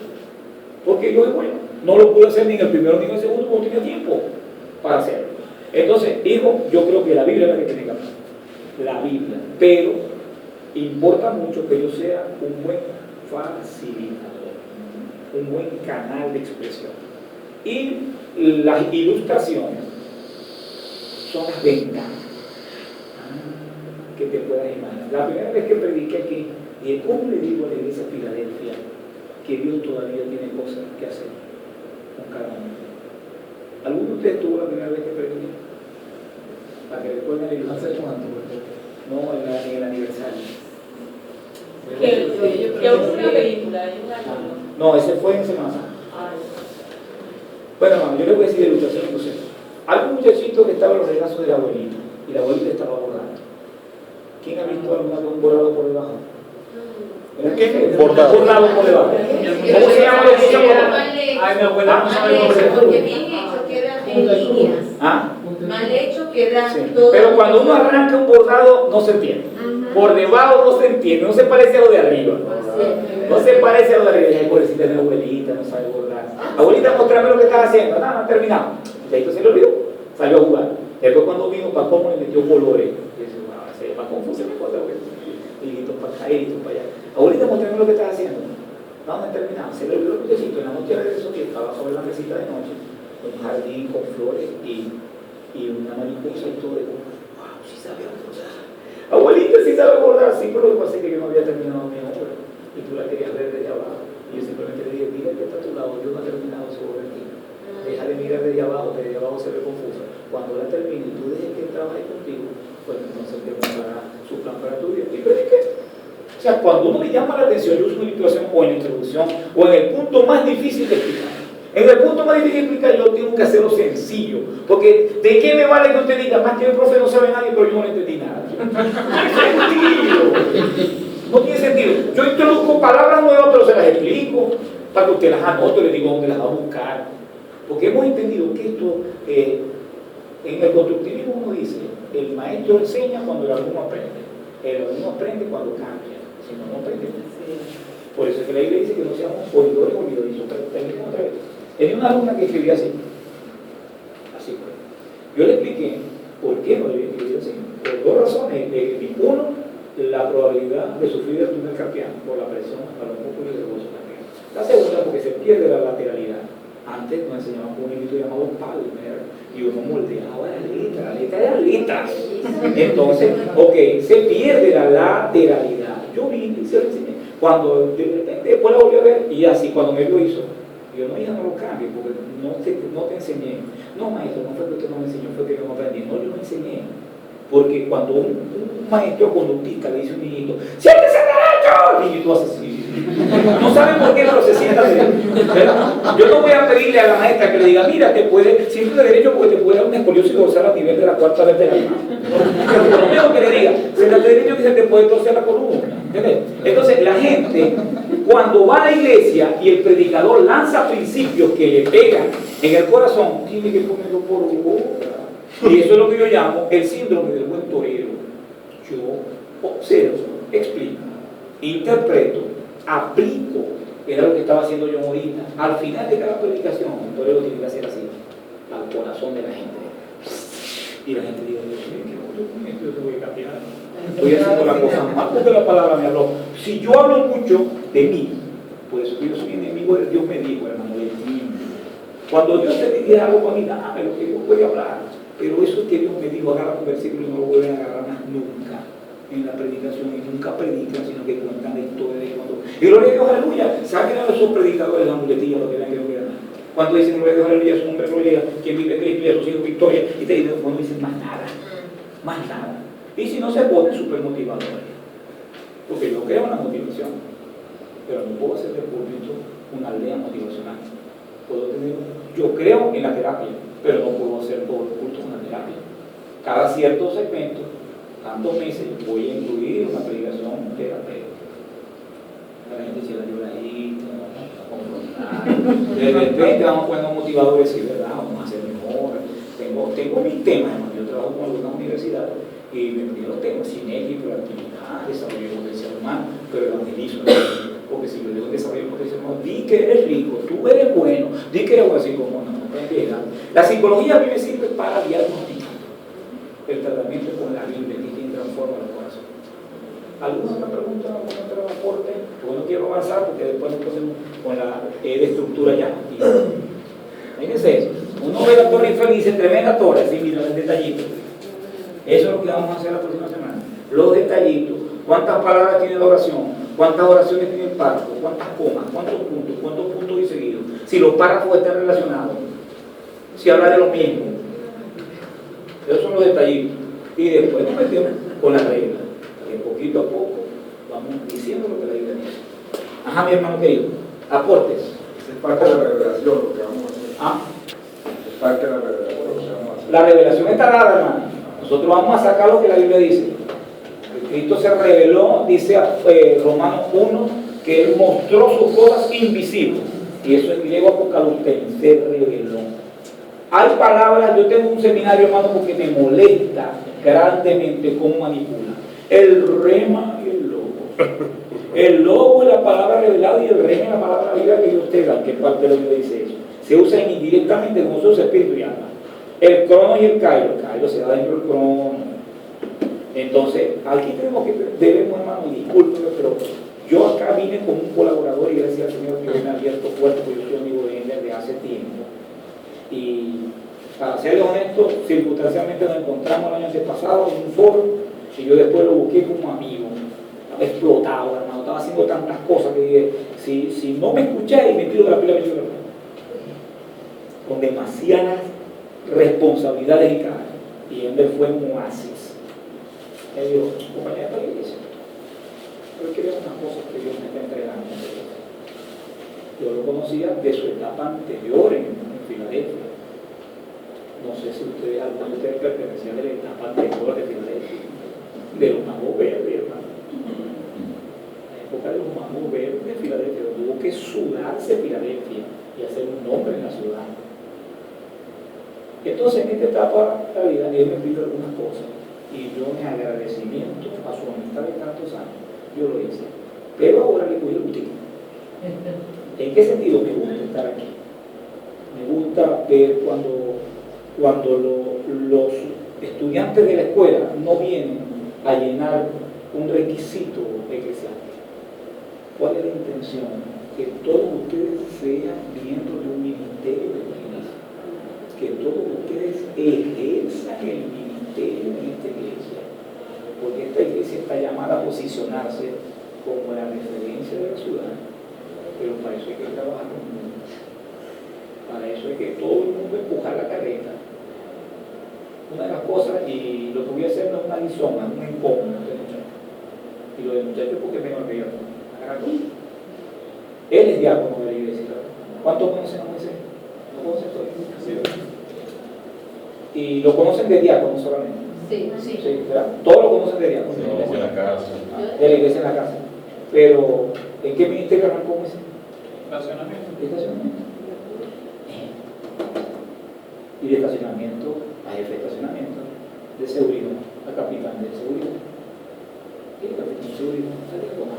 Speaker 1: Porque yo, bueno, no lo pude hacer ni en el primero ni en el segundo, porque no tenía tiempo para hacerlo. Entonces, hijo, yo creo que la Biblia es la que tiene que hablar. La Biblia. Pero importa mucho que yo sea un buen facilitador, un buen canal de expresión. Y las ilustraciones son las ventanas que te puedas imaginar. La primera vez que prediqué aquí, dije, ¿cómo le digo a la iglesia de Filadelfia que Dios todavía tiene cosas que hacer con cada uno? ¿Alguno de ustedes tuvo la primera vez que prediqué? Para que recuerden la ilustración.
Speaker 9: ¿Hace cuánto?
Speaker 1: No, en el aniversario.
Speaker 7: Que hubo una película, hay un año.
Speaker 1: No, ese fue en Semana Santa. Bueno, hermano, yo le voy a decir la ilustración entonces. Hay un muchachito que estaba en los regazos de la abuelita y la abuelita estaba bordando. ¿Quién ha visto alguna vez un bordado por debajo? ¿Qué? Bordado por debajo. ¿Cómo se llama lo que se llama?
Speaker 2: Ay, mi abuela no sabe cómo se
Speaker 10: Porque bien hecho queda en líneas.
Speaker 1: ¿Ah?
Speaker 10: Mal hecho queda
Speaker 1: Sí.
Speaker 10: todo.
Speaker 1: Pero cuando uno arranca un bordado no se entiende. Por debajo no se entiende, no se parece a lo de arriba. No se parece a lo de arriba. Ay, pobrecita de la abuelita, no sabe bordar. Abuelita, mostrame lo que estás haciendo. Nada, no ha terminado. Y ahí se lo olvidó. Salió a jugar. Después cuando vino Pacón le metió colores. Y dice, wow, ese Pacón fue una cosa, hilitos para acá, hilitos para allá. Abuelita, mostrame lo que estás haciendo. No, no ha terminado. Se le olvidó el muchachito. En la noche regresó que estaba sobre la mesita de noche, con un jardín con flores y una mariposa y todo. Wow, sí sabe bordar. Abuelita, sí sabe bordar. Sí, pero lo que pasa es que yo no había terminado mi obra y tú la querías ver desde abajo. Y yo simplemente le dije, mira que está a tu lado, yo no he terminado su obra aquí. Deja de mirar desde abajo, que desde abajo se ve confuso. Cuando la termine y tú dejes que trabaje contigo, pues entonces te mostrará su plan para tu vida. Y predique. O sea, cuando uno le llama la atención, yo uso una introducción o en la introducción o en el punto más difícil de explicar. En el punto más difícil de explicar, yo tengo que hacerlo sencillo. Porque, ¿de qué me vale que usted diga, más que el profe no sabe nadie, pero yo no entendí nada? No tiene sentido. No tiene sentido. Yo introduzco palabras nuevas, pero se las explico para que usted las anote, le digo dónde las va a buscar. Porque hemos entendido que esto, en el constructivismo uno dice, el maestro enseña cuando el alumno aprende. El alumno aprende cuando cambia. Si no, no aprende. Por eso es que la Biblia dice que no seamos oidores olvidadizos. Otra vez. Tenía una alumna que escribía así. Así fue. Yo le expliqué por qué no debía escribir así. Por dos razones. Uno, la probabilidad de sufrir el túnel carpiano por la presión a los músculos del hueso carpiano. La segunda, porque se pierde la lateralidad. Antes nos enseñaban con un librito llamado Palmer y uno moldeaba la letra era letra. Entonces, ok, se pierde la lateralidad. Yo vine y se lo enseñé. Cuando de repente después la volví a ver y así, cuando me lo hizo, yo no, hija, no lo cambie porque no te enseñé. No, maestro, no fue que usted no me enseñó, fue que yo no aprendí. No, yo no enseñé. Porque cuando un maestro conductista le dice a un niñito, ¡siéntese derecho! El niñito hace así. No saben por qué, pero se sienta derecho. Yo no voy a pedirle a la maestra que le diga, mira, te puede, siéntate derecho porque te puede dar una escoliosis dorsal a nivel de la cuarta vez de la mano. Pero lo menos que le diga, siéntate derecho que se te puede torcer la columna. ¿Entiendes? Entonces, la gente, cuando va a la iglesia y el predicador lanza principios que le pegan en el corazón, tiene que ponerlo por boca. Y eso es lo que yo llamo el síndrome del buen torero. Yo observo, explico, interpreto, aplico. Era lo que estaba haciendo yo ahorita. Al final de cada predicación, el torero tiene que hacer así, al corazón de la gente. Y la gente dice, Dios mío, ¿qué yo te voy a cambiar? Estoy haciendo la cosa mal porque la palabra me habló. Si yo hablo mucho de mí, pues yo soy enemigo de Dios, me dijo, hermano, de mí. Cuando Dios te dice algo para mí, dame lo que Dios puede hablar. Pero eso que Dios me dijo, agarra un versículo y no lo vuelven a agarrar más nunca en la predicación. Y nunca predican, sino que cuentan la historia de cuando. Y gloria a Dios, aleluya. Saquen a esos predicadores la muletilla, lo que vean que no quieran. Cuando dicen gloria a Dios, aleluya, su nombre, gloria, quien vive en Cristo y a sus hijos, victoria. Y te dicen, no dicen más nada. Más nada. Y si no se ponen súper motivadores. Porque yo creo en la motivación. Pero no puedo hacer del púlpito una aldea motivacional. Yo creo en la terapia, pero no puedo hacer todo el culto una terapia. Cada cierto segmento, tantos meses, voy a incluir una predicación terapéutica. La gente se la llora ahí, a confrontar. De repente vamos poniendo motivadores y verdad, vamos a hacer mejor. Tengo mis temas, hermano. Yo trabajo con algunas universidades Y me pidieron los temas, sinergia, proactividad, desarrollo de potencial humano, pero evangelismo. Porque si yo digo desarrollo de potencial humano, di que eres rico, tú eres bueno, di que eres bueno, así como no, la psicología a mí me sirve para diagnosticar el tratamiento con la Biblia, que quien transforma el corazón. ¿Alguna otra pregunta, algún otro aporte? Porque no quiero avanzar porque después nos ponemos con la estructura ya. Fíjense eso. Uno ve la Torre Eiffel y dice tremenda torre, así mira el detallito. Eso es lo que vamos a hacer la próxima semana. Los detallitos. ¿Cuántas palabras tiene la oración? ¿Cuántas oraciones tiene el párrafo? ¿Cuántas comas? ¿Cuántos puntos y seguidos? Si los párrafos están relacionados. Si habla de lo mismo. Esos son los detallitos. Y después nos metemos con las reglas. Que poquito a poco vamos diciendo lo que la Biblia dice. Ajá, mi hermano querido. Aportes.
Speaker 8: Es parte de la revelación lo que vamos a hacer.
Speaker 1: ¿Ah?
Speaker 8: Es parte de la revelación lo que vamos a hacer.
Speaker 1: La revelación está dada, hermano. Nosotros vamos a sacar lo que la Biblia dice. Cristo se reveló, dice Romanos 1, que Él mostró sus cosas invisibles. Y eso en griego apocalipsis, se reveló. Hay palabras, yo tengo un seminario, hermano, porque me molesta grandemente cómo manipula. El rema y el logo. El logo es la palabra revelada y el rema es la palabra viva que Dios te da, que parte de lo que dice eso. Se usa indirectamente como se usa espíritu y alma. El crono y el cairo se da dentro del crono. Entonces, aquí tenemos que, debemos, hermano, discúlpeme, pero yo acá vine como un colaborador y gracias al Señor que me ha abierto puertas, porque yo soy amigo de él desde hace tiempo. Y para serles honesto, circunstancialmente nos encontramos el año antepasado en un foro y yo después lo busqué como amigo. Estaba explotado, hermano, estaba haciendo tantas cosas que dije, si no me escuché y me tiro de la pila, me tiro de la pila. Con demasiadas responsabilidades y cargas. Y él fue un oasis. Me dijo, compañera de la iglesia, pero quiero unas cosas que Dios me está entregando. Yo lo conocía de su etapa anterior en Filadelfia. No sé si alguno de ustedes pertenecía de la etapa anterior de Filadelfia, de los magos verdes, hermano. La época de los magos verdes de Filadelfia, tuvo que sudarse Filadelfia y hacer un nombre en la ciudad. Entonces, en esta etapa de la vida, él me pidió algunas cosas y yo, en agradecimiento a su amistad de tantos años, yo lo hice. Pero ahora le voy a gustar. ¿En qué sentido? Me gusta estar aquí. Me gusta ver cuando los estudiantes de la escuela no vienen a llenar un requisito eclesiástico. ¿Cuál es la intención? Que todos ustedes sean miembros de un ministerio de la iglesia. Que todos ustedes ejerzan el ministerio en esta iglesia, porque esta iglesia está llamada a posicionarse como la referencia de la ciudad, pero para eso hay que trabajar con el mundo, para eso hay que todo el mundo empujar la carreta. Una de las cosas, y lo que voy a hacer no es una lisonja, es un incómodo de muchachos, y lo de muchachos porque es menor que yo, él es diácono de la iglesia. ¿Cuántos conocen a Moisés? ¿No conocen todo? Y lo conocen de diácono solamente.
Speaker 10: Sí.
Speaker 1: ¿Verdad? Todos lo conocen de diácono.
Speaker 6: No, en la casa.
Speaker 1: De la iglesia en la casa. Pero, ¿en qué ministerio arrancó Moisés?
Speaker 2: Estacionamiento.
Speaker 1: ¿De estacionamiento? Y de estacionamiento a jefe de estacionamiento, de seguridad a capitán de seguridad. ¿Y el capitán de seguridad? ¿Está diácono?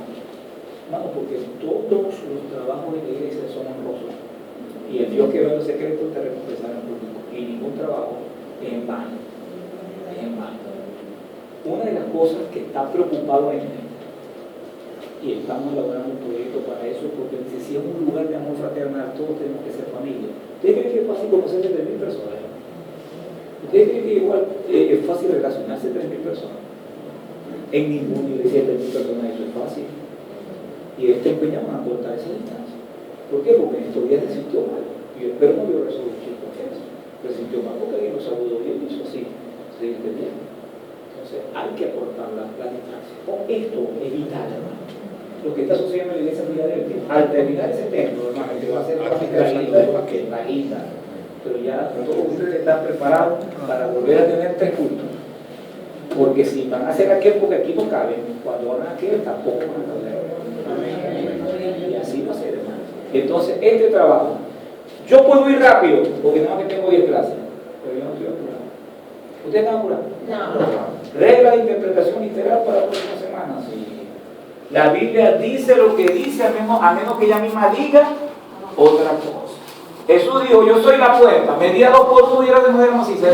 Speaker 1: Hermano, porque todos los trabajos de la iglesia son honrosos. Y el Dios que ve los secretos te recompensará en público. Y ningún trabajo es en vano. Es en vano. Una de las cosas que está preocupado en él, y estamos elaborando un proyecto para eso, porque dice, si es un lugar de amor fraternal, todos tenemos que ser familia. ¿Ustedes creen que es fácil conocerse 3.000 personas? ¿Ustedes creen que igual es fácil relacionarse 3.000 personas? En ninguna iglesia de 3.000 personas eso es fácil. Y este empeñamos a cortar esa distancia. ¿Por qué? Porque en estos días se sintió mal. Y yo espero no vio resolución con eso. Se sintió mal porque alguien lo saludó y él hizo así. Se entendía. Entonces hay que acortar la distancia. Con esto es vital, hermano. Lo que está sucediendo en la iglesia de Filadelfia, al terminar ese templo, hermano, que va a ser la guinda, pero ya todos ustedes están preparados para volver a tener 3 cultos. Porque si van a hacer aquel, porque aquí no caben, cuando hagan aquel tampoco van a caber. Y así va a ser, hermano. Entonces, este trabajo, yo puedo ir rápido, porque nada más que tengo 10 clases, pero yo no estoy apurado. ¿Ustedes están apurados?
Speaker 10: No.
Speaker 1: Regla de interpretación literal para la próxima semana. Sí. La Biblia dice lo que dice, a menos que ella misma diga otra cosa. Jesús dijo, yo soy la puerta, medía 2 por 1 y era de mujer maciza.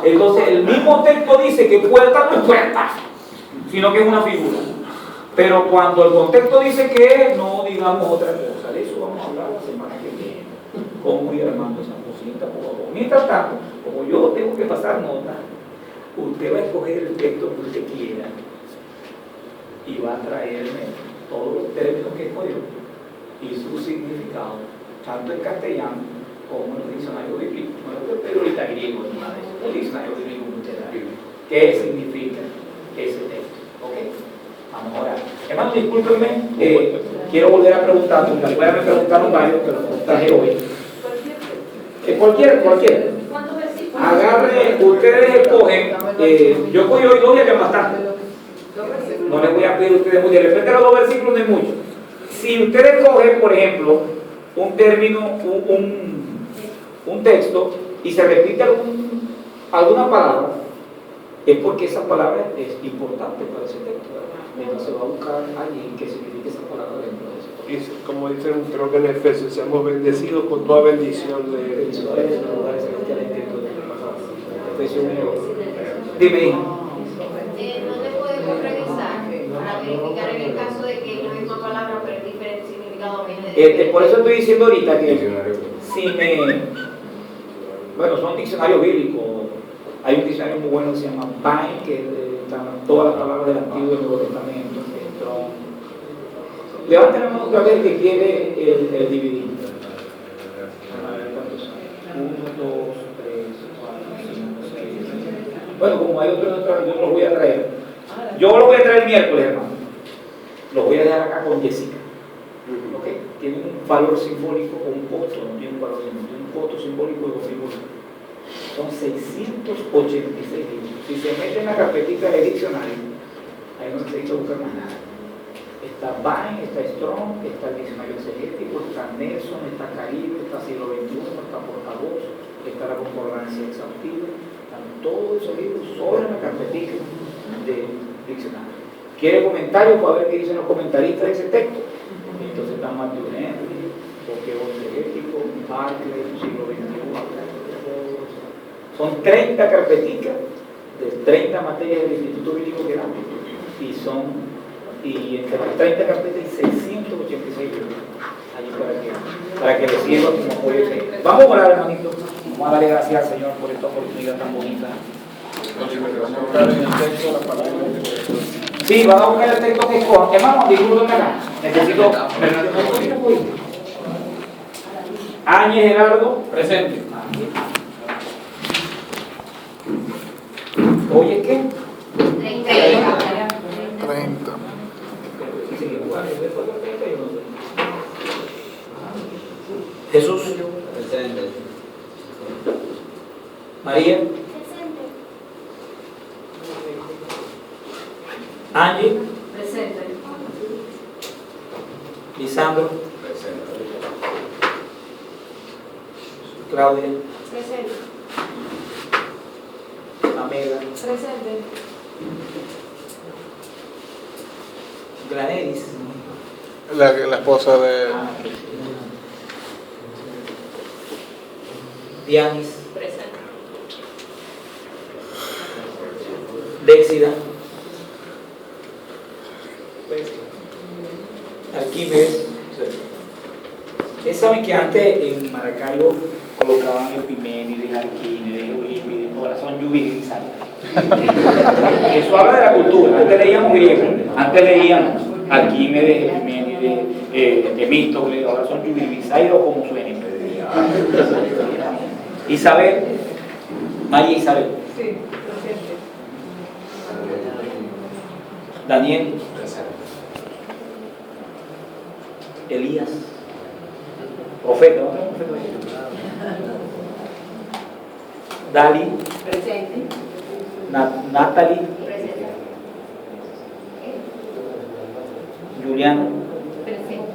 Speaker 1: Entonces el mismo texto dice que puerta no es puerta, sino que es una figura. Pero cuando el contexto dice que es, no digamos otra cosa. De eso vamos a hablar la semana que viene. Cómo ir armando esas cositas, por favor. Mientras tanto, como yo tengo que pasar nota, usted va a escoger el texto que usted quiera y va a traerme todos los términos que escogió y su significado, tanto en castellano como en el diccionario bíblico. Pero ahorita griego, el diccionario bíblico literario. ¿Qué significa ese texto? ¿Ok? Vamos a orar. Hermano, discúlpenme, quiero volver a preguntar, porque después me preguntaron varios, pero los traje hoy. Cualquiera. Agarre, ustedes escogen, yo escogí hoy 2 días que es bastante. No les voy a pedir a ustedes mucho, de repente los 2 versículos no es mucho. Si ustedes cogen, por ejemplo, un término, un texto, y se repite alguna palabra, es porque esa palabra es importante para ese texto. Entonces se va a buscar alguien que signifique esa palabra dentro de eso.
Speaker 5: Y como dicen, creo que en Efesios, seamos bendecidos con toda bendición de
Speaker 1: Efesios 1. Dime, hija.
Speaker 10: ¿Dónde podemos revisar para verificar en el caso de que es la misma palabra pero es diferente significado?
Speaker 1: Por eso estoy diciendo ahorita que bueno, son diccionarios bíblicos. Hay un diccionario muy bueno que se llama Vine, que están todas las palabras del Antiguo y Nuevo Testamento. Levanten la mano otra vez que quiere el dividir. A ver cuántos son. 1, 2, 3, 4, 5, 6, 7. Bueno, como hay otros, yo los voy a traer. Yo los voy a traer el miércoles, hermano. Los voy a dejar acá con Jessica. ¿Ok? Tienen un valor simbólico o un costo, no tiene un valor simbólico, tiene un costo simbólico y un simbólico. Son 686 libros. Si se mete en la carpetita de diccionario, ahí no necesita buscar más nada. Está Vine, está Strong, está el diccionario exegético, está Nelson, está Caribe, está siglo XXI, está Portavoz, está la concordancia exhaustiva. Están todos esos libros sobre la carpetita de diccionario. ¿Quiere comentarios? Para ver qué dicen los comentaristas de ese texto. Entonces está Matthew Henry, Boqueo exegético, Barclay, siglo XXI. Son 30 carpeticas de 30 materias del Instituto Bíblico que dan. Y entre las 30 carpetas hay 686 libros allí para que les sirva como apoyo. Vamos a orar, hermanito. Vamos a darle gracias al Señor por esta oportunidad tan bonita. Sí, van a buscar el texto que escojan. Hermano, discúlpenme acá. Necesito. Áñez Gerardo. Presente. Oye, ¿qué?
Speaker 3: 30.
Speaker 1: Jesús.
Speaker 11: Presente.
Speaker 1: María. Angie.
Speaker 10: Presente.
Speaker 1: Lisandro.
Speaker 11: Presente.
Speaker 1: Claudia.
Speaker 10: Presente.
Speaker 1: Amela.
Speaker 10: Presente.
Speaker 1: Glaneris.
Speaker 4: La esposa de...
Speaker 1: Dianis.
Speaker 10: Presente.
Speaker 1: Déxida. Arquímedes. Ustedes saben que antes en Maracaibo colocaban Epiménides, Arquímedes, Eurípides, ahora son Yubilis. Eso habla de la cultura. Antes leíamos griego, antes leíamos Arquímedes, Epiménides, Temístocles, ahora son Yubilis, o como suenen. Isabel, María Isabel.
Speaker 10: Sí, presente.
Speaker 1: Daniel.
Speaker 11: Presente.
Speaker 1: Elías. Profeta, ¿no? Dali.
Speaker 10: Presente.
Speaker 1: Natalie.
Speaker 3: Presente.
Speaker 1: Juliana.
Speaker 3: Presente.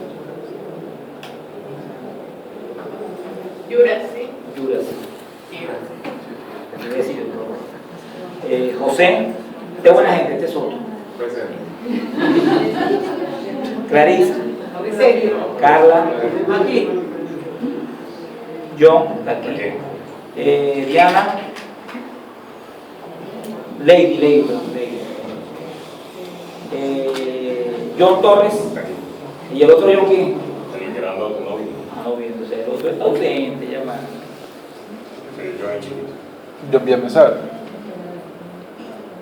Speaker 10: Yuras, sí.
Speaker 1: Juras. José, de buena gente, este Soto. Clarisa. Carla. John, aquí. Diana. Lady. John Torres. ¿Y el otro John quién? No vi, entonces el otro está ausente, llamado.
Speaker 4: John Villamizar.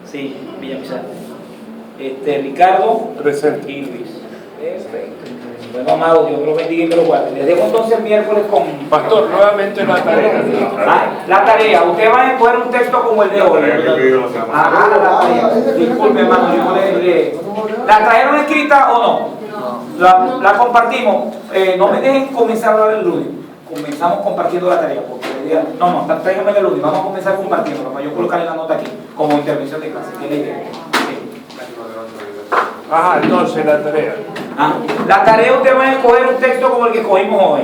Speaker 1: Sí, Villamizar. Ricardo
Speaker 4: Presente.
Speaker 1: y Luis. Perfecto. Bueno, amado, Dios los bendiga y me lo guarde. Les dejo entonces el miércoles con...
Speaker 4: Pastor, nuevamente la tarea.
Speaker 1: La tarea. Usted va a escoger un texto como el de hoy. La tarea. Disculpe, hermano, yo ¿la trajeron escrita o no? La compartimos. No me dejen comenzar a hablar el lunes. Comenzamos compartiendo la tarea. Porque no, tráigame el lunes. Vamos a comenzar compartiéndolo para yo colocarle la nota aquí como intervención de clase. ¿Qué es la idea?
Speaker 4: Ajá, entonces la tarea.
Speaker 1: La tarea ustedes van a escoger un texto como el que escogimos hoy.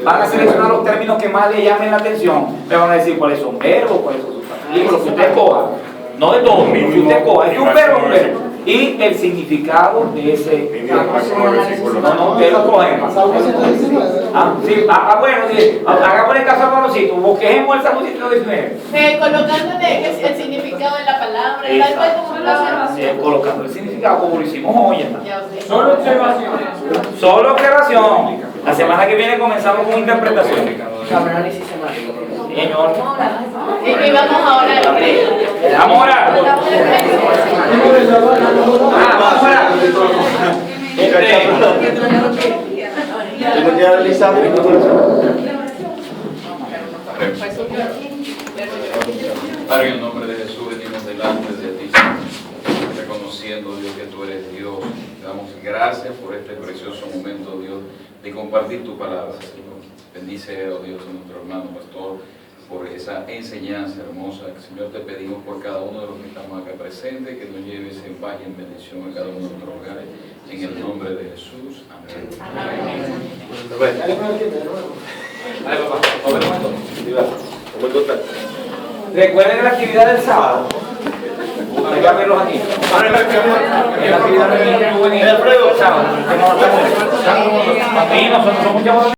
Speaker 1: Van a seleccionar los términos que más les llamen la atención. Me van a decir cuáles son verbos, cuáles son sustantivos, lo que usted escoja. No de todo, lo que usted escoja. Es un verbo. Y el significado de ese. No, ustedes lo cogen. Bueno, hagamos el caso al Manucito. Busquemos el Salmo 119.
Speaker 10: Colocándole el significado de la palabra, tal cual como lo hacemos.
Speaker 1: Colocando el significado como lo hicimos hoy.
Speaker 7: Solo observaciones.
Speaker 1: Solo observación. La semana que viene comenzamos con interpretación.
Speaker 11: Análisis semático.
Speaker 1: Señor.
Speaker 10: Y vamos a orar.
Speaker 1: Vamos a orar. Vamos a orar.
Speaker 12: Padre, en el nombre de Jesús venimos delante de ti, Señor, reconociendo, Dios, que tú eres Dios. Te damos gracias por este precioso momento, Dios, de compartir tu palabra, Señor. Bendice, oh Dios, a nuestro hermano pastor, por esa enseñanza hermosa. Señor, te pedimos por cada uno de los que estamos acá presentes, que nos lleves en paz y en bendición a cada uno de nuestros hogares. En el nombre de Jesús. Amén.
Speaker 1: Recuerden la actividad del sábado. Hay que verlos aquí. En la actividad del sábado. Nosotros somos